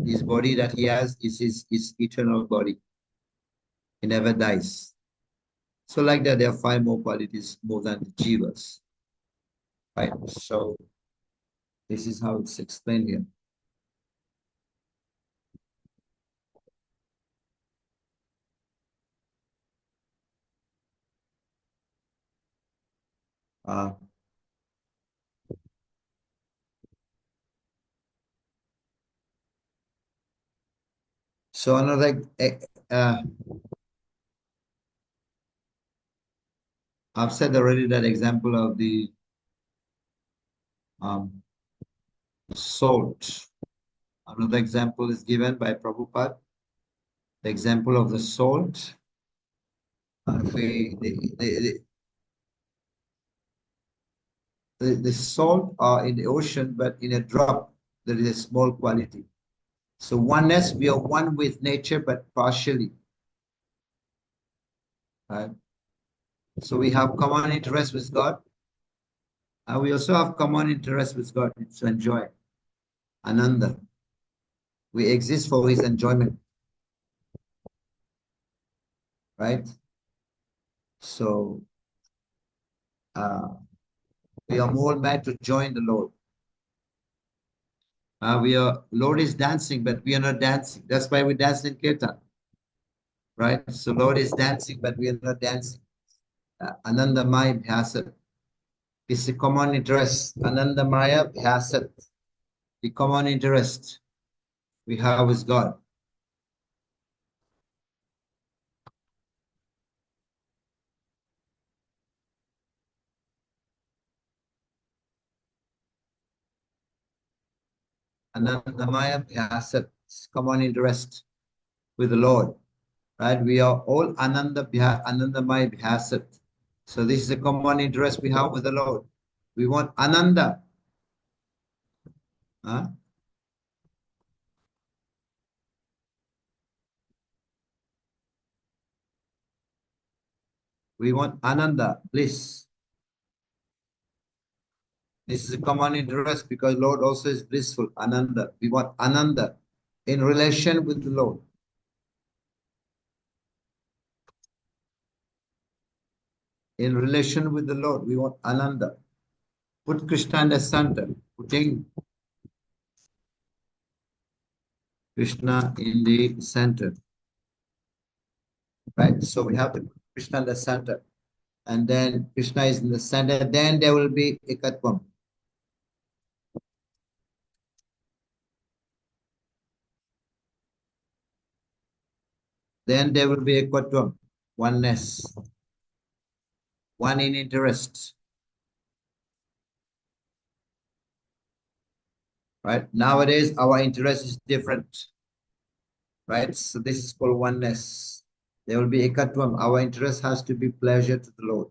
His body that he has is his eternal body. He never dies. So like that, there are 5 more qualities more than the Jivas. Right? So this is how it's explained here. So another, I've said already that example of the salt. Another example is given by Prabhupada. The example of the salt. The salt are in the ocean, but in a drop, there is a small quality. So oneness, we are one with nature, but partially. Right? So we have common interest with God. And we also have common interest with God to enjoy Ananda. We exist for his enjoyment. Right? So we are more mad to join the Lord. Lord is dancing, but we are not dancing. That's why we dance in Kirtan. Right? So Lord is dancing, but we are not dancing. Ananda Maya Bhyasat. It's a common interest. Ananda Maya Bhyasat. The common interest we have with God. Ananda Maya Bhyasat. Common interest with the Lord. right? We are all Anandamaya Bhyasat. So this is a common interest we have with the Lord. We want Ananda. Huh? We want Ananda, bliss. This is a common interest because Lord also is blissful, Ananda. We want Ananda in relation with the Lord. In relation with the Lord, we want Ananda. Put Krishna in the center. Putting Krishna in the center. Right? So we have to put Krishna in the center. And then Krishna is in the center. Then there will be Ekatvam. Then there will be Ekatvam. Oneness. One in interest. Right? Nowadays, our interest is different. Right? So this is called oneness. There will be Ekatvam. Our interest has to be pleasure to the Lord.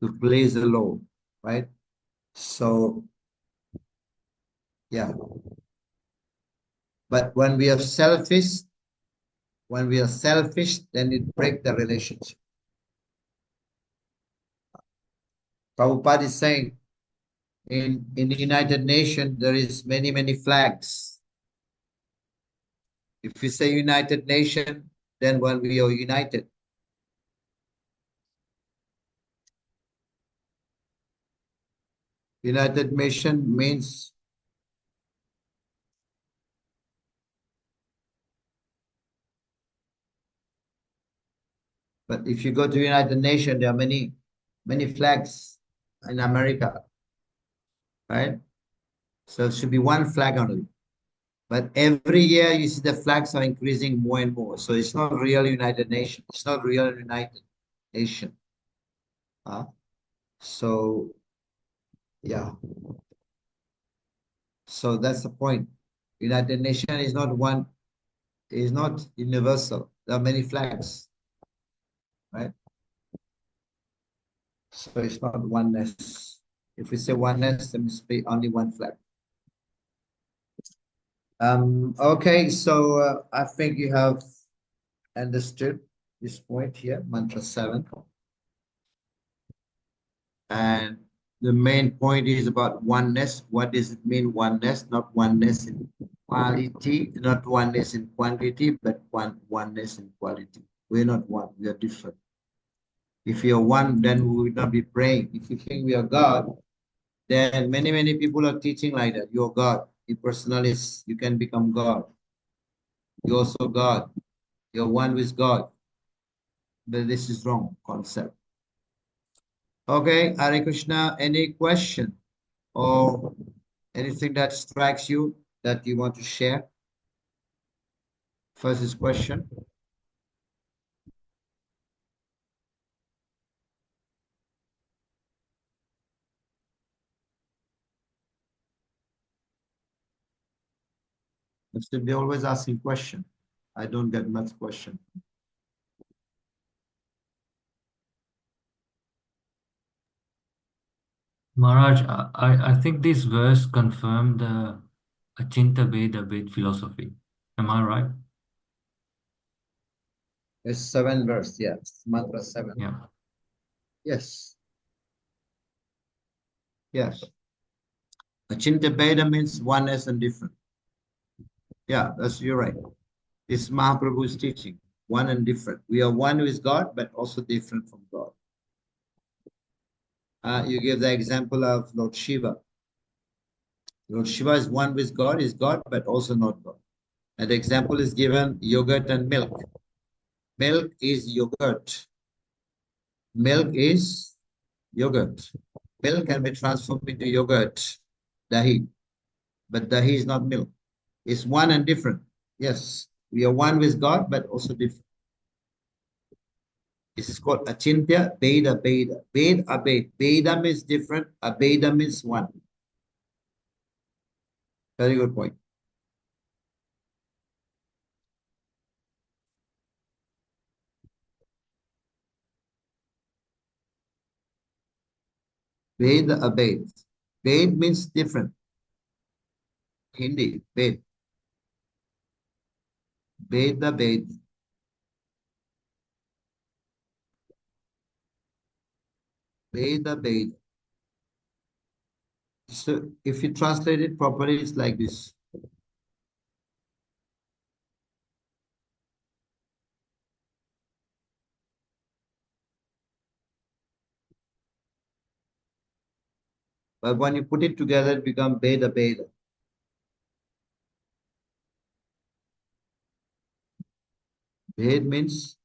To please the Lord. Right? So, yeah. But when we are selfish, then it breaks the relationship. Prabhupada is saying, in the United Nations, there is many flags. If we say United Nation, then when we are united. United Nation means but if you go to United Nations, there are many flags in America, right? So it should be one flag only. But every year you see the flags are increasing more and more. So it's not real United Nation. It's not real United Nation. So, yeah. So that's the point. United Nation is not one, is not universal. There are many flags, right? So it's not oneness. If we say oneness, there must be only one flag. Okay, so I think you have understood this point here, mantra 7. And the main point is about oneness. What does it mean, oneness? Not oneness in quality, not oneness in quantity, but oneness in quality. We're not one, we are different. If you're one, then we will not be praying. If you think we are God, then many people are teaching like that. You're God. You personalist, you can become God. You're also God. You're one with God. But this is wrong concept. Okay, Hare Krishna, any question or anything that strikes you that you want to share? First is question. You should be always asking question. I don't get much question. Maharaj, I think this verse confirmed the Achinta Veda Ved philosophy. Am I right? It's 7 verse, yes. Mantra 7. Yeah. Yes. Yes. Achinta Veda means oneness and different. Yeah, you're right. It's Mahaprabhu's teaching, one and different. We are one with God, but also different from God. You give the example of Lord Shiva. Lord Shiva is one with God, is God, but also not God. And the example is given yogurt and milk. Milk is yogurt. Milk is yogurt. Milk can be transformed into yogurt, dahi. But dahi is not milk. It's one and different. Yes, we are one with God, but also different. This is called Achintya Veda Veda. Veda Abed. Veda means different. Abeda means one. Very good point. Ved abed. Ved means different. Hindi, ved. Ved abed. Ved abed. So if you translate it properly, it's like this. But when you put it together, it becomes Veda Veda. Ved means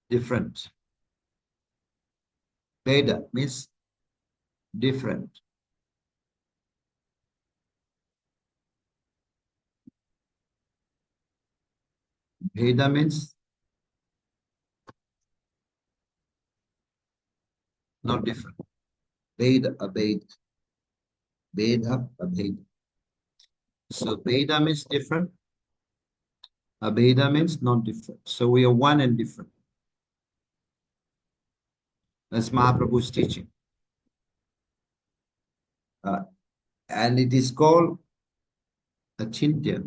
different. Veda means different. Veda means not different. Veda, abed. Veda, abed. So Veda means different. Abeda means not different. So we are one and different. That's Mahaprabhu's teaching. And it is called Achintya.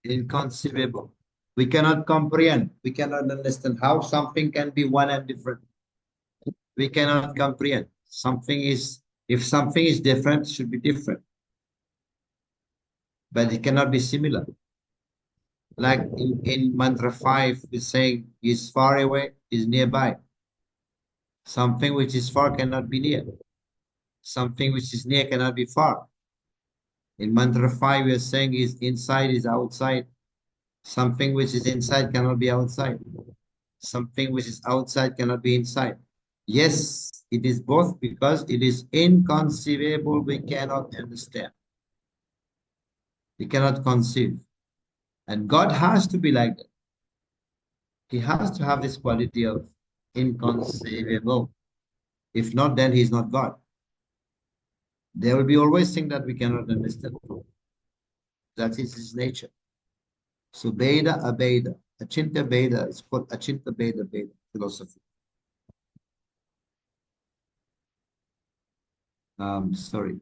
Inconceivable. We cannot comprehend. We cannot understand how something can be one and different. We cannot comprehend. Something is, if something is different, it should be different. But it cannot be similar. Like in mantra 5, we're saying is far away, is nearby. Something which is far cannot be near. Something which is near cannot be far. In mantra 5, we are saying is inside is outside. Something which is inside cannot be outside. Something which is outside cannot be inside. Yes, it is both because it is inconceivable. We cannot understand. We cannot conceive. And God has to be like that. He has to have this quality of inconceivable. If not, then he is not God. There will be always things that we cannot understand. That is his nature. So Veda, Abeda. Achinta Veda is called Achinta Veda Veda philosophy. Sorry.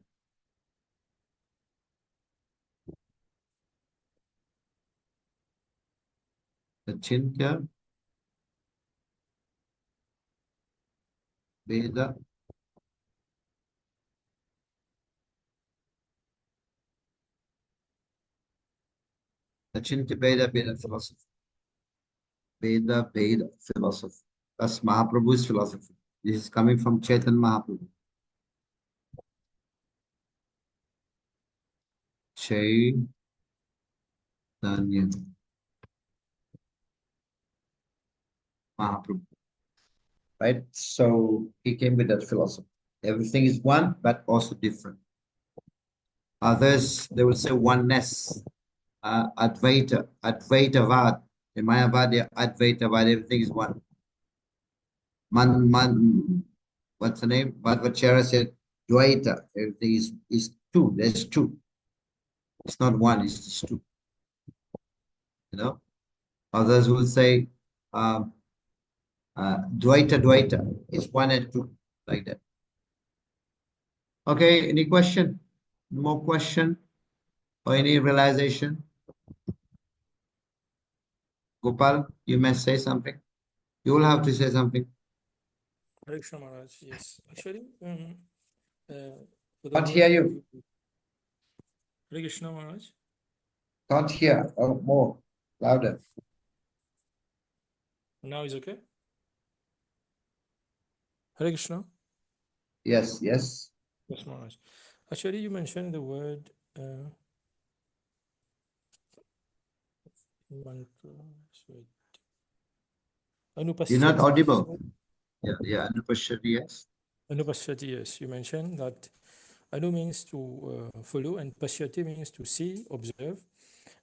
Achinta Veda Achinta Veda Veda philosophy. Veda Veda philosophy. That's Mahaprabhu's philosophy. This is coming from Chaitanya Mahaprabhu. Chaitanya. Mahaprabhu. Right? So he came with that philosophy. Everything is one, but also different. Others, they will say oneness. Advaita, Advaitavad. In Mayavad, Advaitavad, everything is one. What's the name? Bhagavacharya said, Dvaita, everything is two. There's two. It's not one, it's just two. You know? Others will say, Dvaita, it's one and two, like that. Okay, any question? More question? Or any realization? Gopal, you may say something. You will have to say something. Hare Krishna Maharaj, yes. Actually, Can't hear you. Hare Krishna Maharaj. Can't hear. Oh, more. Louder. Now is okay? Hare Krishna. Yes, yes. Yes, Maharaj. Actually, you mentioned the word You're not audible. Yeah, Anupashati, yes. Anupashati, yes. You mentioned that Anu means to follow, and pashyati means to see, observe.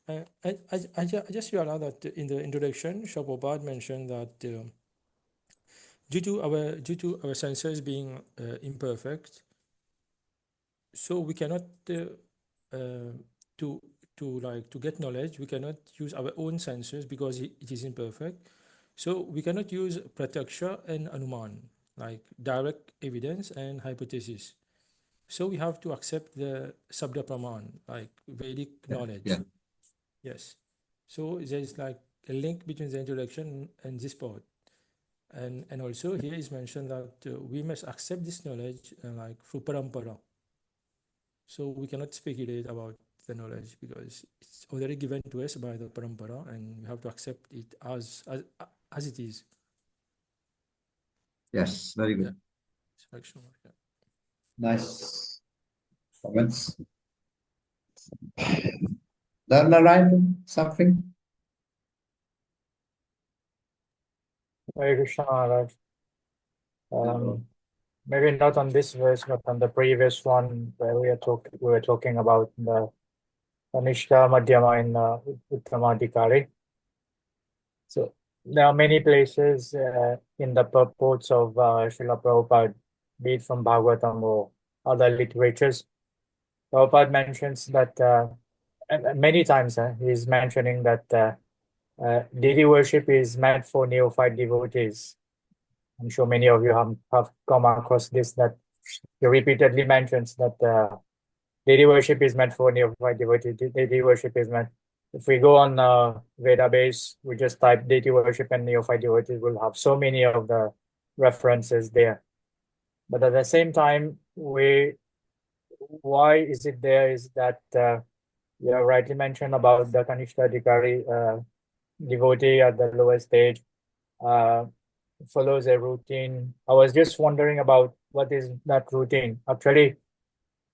I just realized that in the introduction, Prabhupada mentioned that due to our senses being imperfect, so we cannot to to get knowledge, we cannot use our own senses because it is imperfect. So we cannot use pratyaksha and anuman, like direct evidence and hypothesis. So we have to accept the sabda praman, like Vedic knowledge. Yeah. Yes. So there's like a link between the introduction and this part. And also here is mentioned that we must accept this knowledge like through parampara. So we cannot speculate about the knowledge because it's already given to us by the parampara, and we have to accept it as it is. Yes, very good. Yeah. Nice comments. Narayan, something? Hare Krishna Maharaj. Maybe not on this verse, but on the previous one where we were talking about the Kanishta, Madhyama, and Uttamadhikari. So there are many places in the purports of Srila Prabhupada, be it from Bhagavatam or other literatures. Prabhupada mentions that many times he's mentioning that deity worship is meant for neophyte devotees. I'm sure many of you have come across this, that he repeatedly mentions that deity worship is meant for neophyte devotees. Deity worship is meant. If we go on Vedabase, we just type deity worship and neophyte devotees, we'll have so many of the references there. But at the same time, why is it there is that you have rightly mentioned about the Kanishta Adhikari devotee at the lower stage follows a routine. I was just wondering about what is that routine. Actually,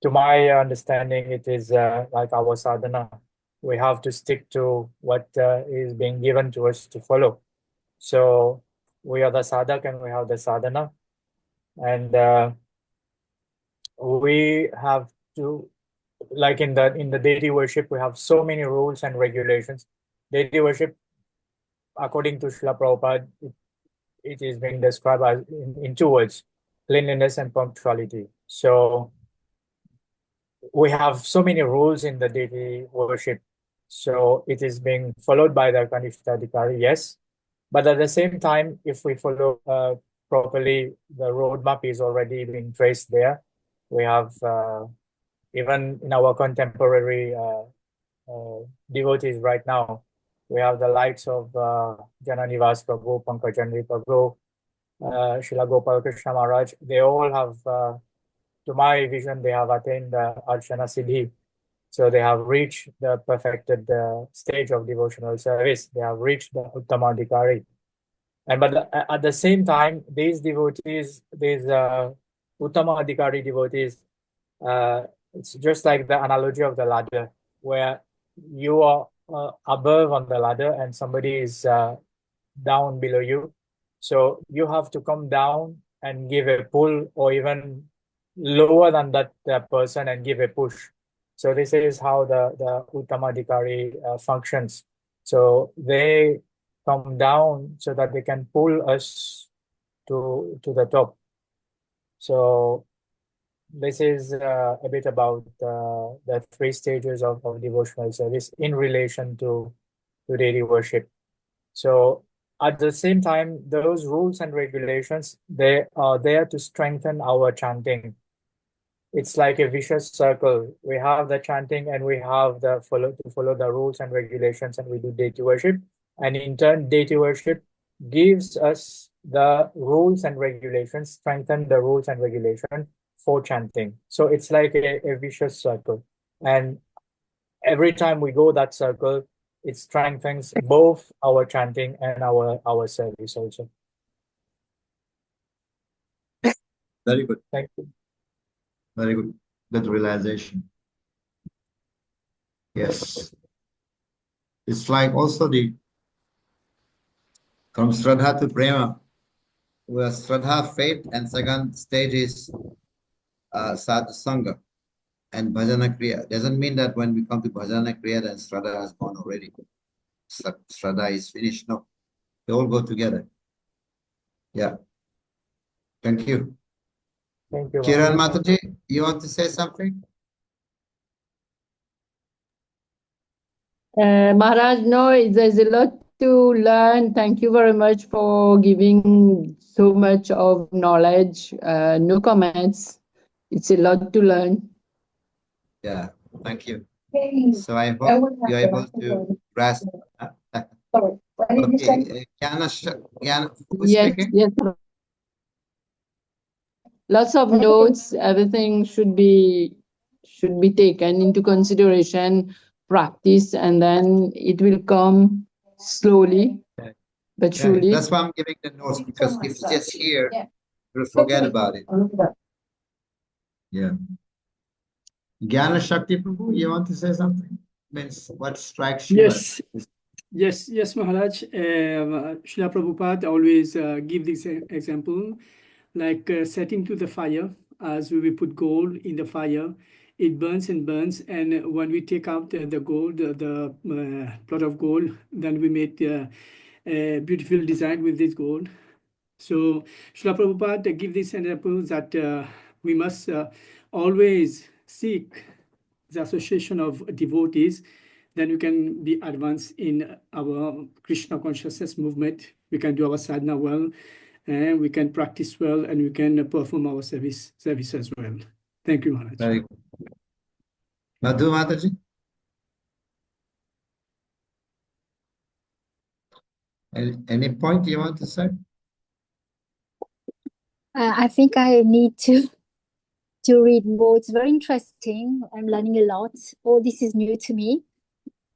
to my understanding, it is like our sadhana. We have to stick to what is being given to us to follow. So we are the sadhak and we have the sadhana. And we have to, like in the deity worship, we have so many rules and regulations. Deity worship, according to Srila Prabhupada, it is being described as in two words, cleanliness and punctuality. So we have so many rules in the deity worship. So it is being followed by the Kanishta Adhikari, yes. But at the same time, if we follow properly, the roadmap is already being traced there. We have, even in our contemporary devotees right now, we have the likes of Jananivas Prabhu, Pankajanri Prabhu, Srila Gopal Krishna Maharaj. They all have, to my vision, they have attained the Archana Siddhi. So they have reached the perfected stage of devotional service. They have reached the Uttamadhikari. But at the same time, these devotees, these Uttamadhikari devotees, it's just like the analogy of the ladder, where you are above on the ladder and somebody is down below you. So you have to come down and give a pull, or even lower than that person and give a push. So this is how the Uttamadhikari functions. So they come down so that they can pull us to the top. So this is a bit about the three stages of devotional service in relation to deity worship. So at the same time, those rules and regulations, they are there to strengthen our chanting. It's like a vicious circle. We have the chanting and we have to follow the rules and regulations, and we do deity worship. And in turn, deity worship gives us the rules and regulations, strengthen the rules and regulation for chanting. So it's like a vicious circle. And every time we go that circle, it strengthens both our chanting and our service also. Very good. Thank you. Very good. Good realization. Yes. It's like also from Shraddha to Prema, where Shraddha, faith, and second stage is Sadhu Sangha. and Bhajana Kriya. Doesn't mean that when we come to Bhajana Kriya, then Shraddha has gone already. Shraddha is finished. No, they all go together. Yeah. Thank you. Thank you. Kiran Mataji, you want to say something? Maharaj, no, there's a lot to learn. Thank you very much for giving so much of knowledge. No comments. It's a lot to learn. Yeah, thank you. So I hope you're able to grasp. Okay, Jnana, who's Yes, speaking? yes. Lots of notes. Everything should be taken into consideration, practice, and then it will come slowly but Yeah, surely. that's why I'm giving the notes, because if it's just here, we'll forget about it. Yeah. Jnana Shakti Prabhu, you want to say something? Means what strikes you? Yes, Maharaj. Srila Prabhupada always give this example, like setting to the fire. As we put gold in the fire, it burns and burns, and when we take out the gold, the plot of gold, then we make a beautiful design with this gold. So Srila Prabhupada give this example that we must always seek the association of devotees, then we can be advanced in our Krishna consciousness movement. We can do our sadhana well, and we can practice well, and we can perform our service as well. Thank you, Maharaj. Very good. Madhu Mataji? Any point you want to say? I think I need to read more. It's very interesting. I'm learning a lot. All this is new to me.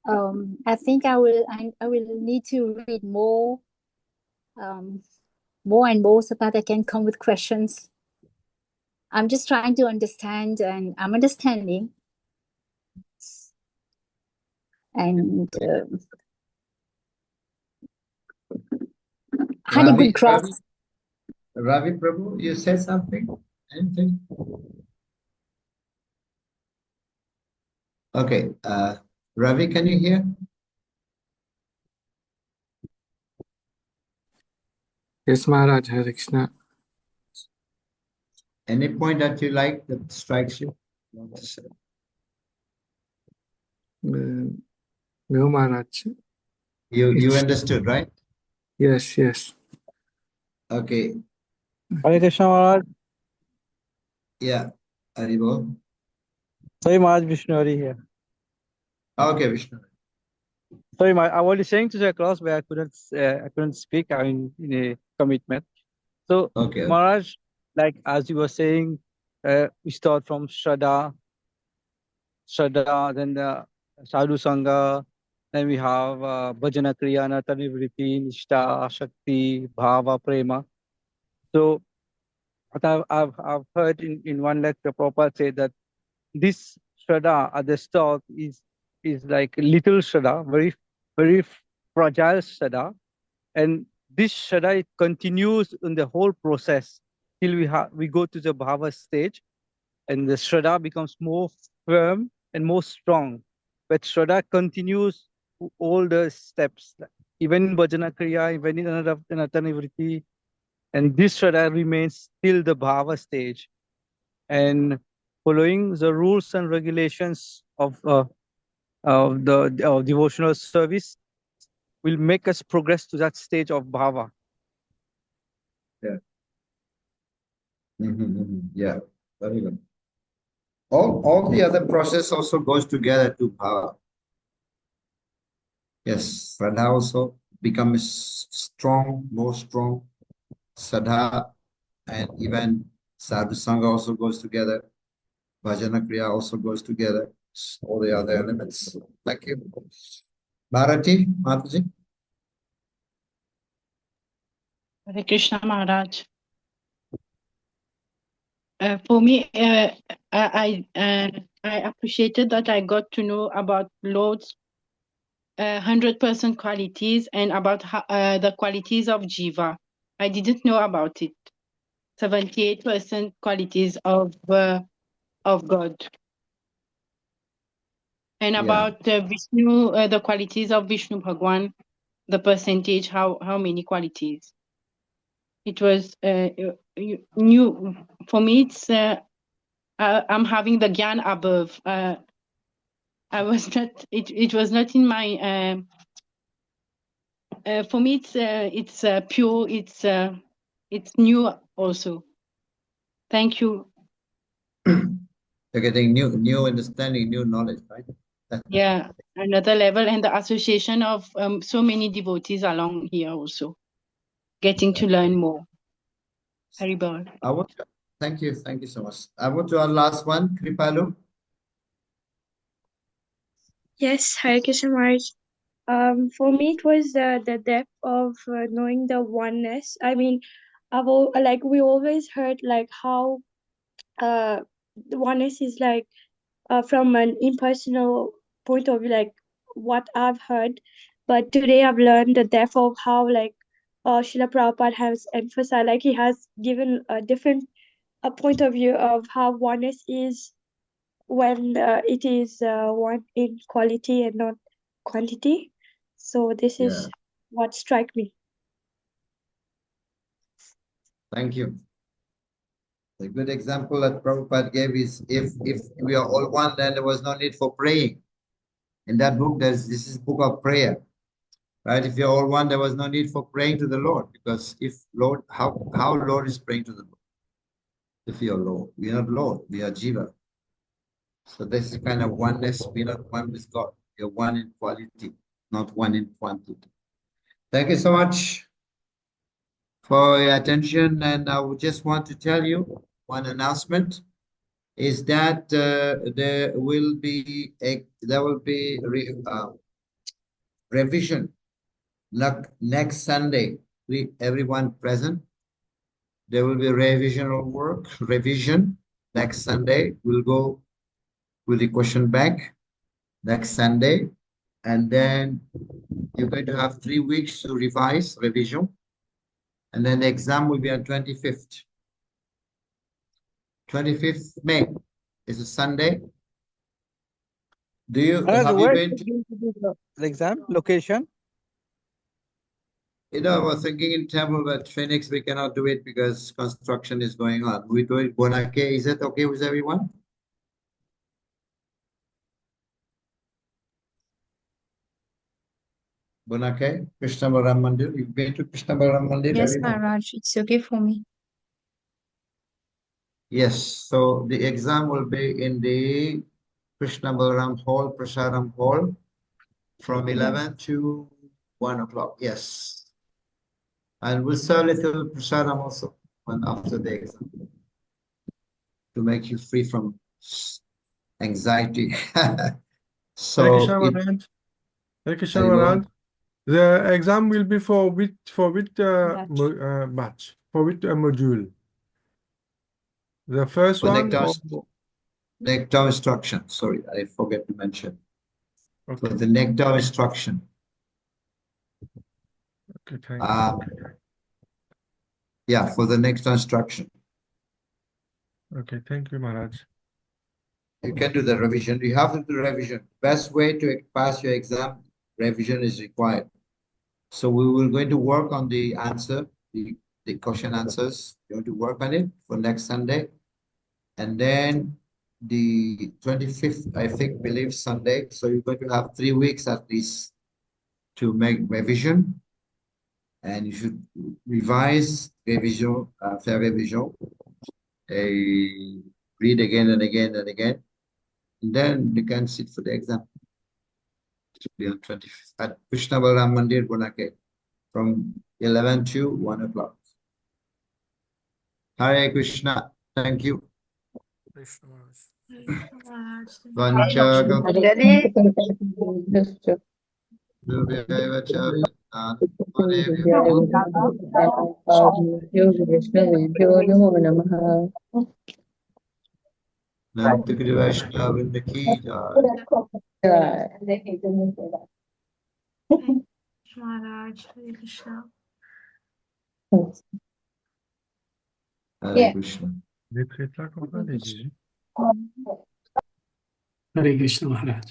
I think I will need to read more and more so that I can come with questions. I'm just trying to understand, and I'm understanding. And had a good cross. Ravi Prabhu, you said something? Anything? Okay. Ravi, can you hear? Yes, Maharaj, Hare Krishna. Any point that you like that strikes you? Want to say? No, Maharaj. You understood, right? Yes. Okay. Hare Krishna Maharaj. Yeah. Haribol. Sorry, Maharaj, Vishnuari here. Okay, Vishnu. Sorry, I was saying to the class where I couldn't speak. I'm in a commitment. So, Okay. Maharaj, like as you were saying, we start from Shraddha, then the Sadhu Sangha, then we have Bhajana Kriya, Nartana Vritti, Nishta, Shakti, Bhava, Prema. So, what I've heard in one lecture, Prabhupada said that this Shraddha at the start is like little Shraddha, very fragile Shraddha, and this Shraddha it continues in the whole process till we go to the Bhava stage, and the Shraddha becomes more firm and more strong. But Shraddha continues all the steps, even in Bhajana Kriya, even in Anatana Vritti, and this Shraddha remains till the Bhava stage. And following the rules and regulations of the devotional service will make us progress to that stage of bhava. Yeah. Yeah, very good. All the other process also goes together to bhava. Yes, Shraddha also becomes strong, more strong. Sadha and even Sadhu Sangha also goes together. Bhajana Kriya also goes together. All the other elements. Thank you. Bharati, Mataji. Hare Krishna Maharaj. For me, I appreciated that I got to know about Lord's 100% qualities and about the qualities of Jiva. I didn't know about it. 78% qualities of God. And Yeah. about Vishnu, the qualities of Vishnu Bhagwan, the percentage, how many qualities? It was new for me. It's I'm having the Gyan above. I was not. It was not in my. For me, it's pure. It's new also. Thank you. You're getting new understanding, new knowledge, right? Yeah, another level, and the association of so many devotees along here also, getting to learn more. Haribol. Thank you so much. I want to our last one, Kripalu. Yes, Hare Krishna Maharaj. For me, it was the depth of knowing the oneness. I mean, like we always heard like how the oneness is like from an impersonal point of view, like what I've heard. But today I've learned the depth of how like Srila Prabhupada has emphasized, like he has given a different point of view of how oneness is when it is one in quality and not quantity. So this is what struck me. Thank you. A good example that Prabhupada gave is if we are all one, then there was no need for praying. In that book, this is book of prayer, right? If you're all one, there was no need for praying to the Lord, because if Lord, how Lord is praying to the Lord? If you're Lord, we are not Lord, we are Jiva. So this is kind of oneness. We're not one with God. We're one in quality, not one in quantity. Thank you so much for your attention. And I would just want to tell you one announcement is that there will be revision next Sunday. Everyone present, there will be revision next Sunday. We'll go with the question bank next Sunday, and then you're going to have 3 weeks to revise revision, and then the exam will be on 25th May. It's a Sunday. Have you been to the exam location? I was thinking in Tamil, but Phoenix, we cannot do it because construction is going on. We do it Bonake. Is it okay with everyone? Bonake, Krishna Balaram Mandir. You've been to Krishna Balaram Mandir? Yes, everyone? Maharaj, it's okay for me. Yes. So the exam will be in the Krishna Balaram Hall, Prasaram Hall, from 11 to 1 o'clock. Yes. And we'll serve little Prasaram also after the exam to make you free from anxiety. Hare So Krishna Maharaj. Hare Krishna Maharaj. The exam will be for which batch? For which module? The first for one or nectar instruction. Sorry, I forget to mention. okay. For the nectar instruction. Okay, thanks. Yeah, for the nectar instruction. Okay, thank you, Maharaj. You can do the revision. You have to do revision. Best way to pass your exam, revision is required. So we will going to work on the answer, the question answers. We're going to work on it for next Sunday. And then the 25th, I believe Sunday. So you're going to have 3 weeks at least to make revision. And you should revise revision, faire revision, read again and again and again. And then you can sit for the exam. It will be on 25th at Krishna Balaram Mandir, Bonake, from 11 to 1 o'clock. Hare Krishna. Thank you. Krishna Maharaj. Maharaj, Hare Krishna. Hare Krishna. Les prépas, comment les 18? Hare Krishna Maharaj.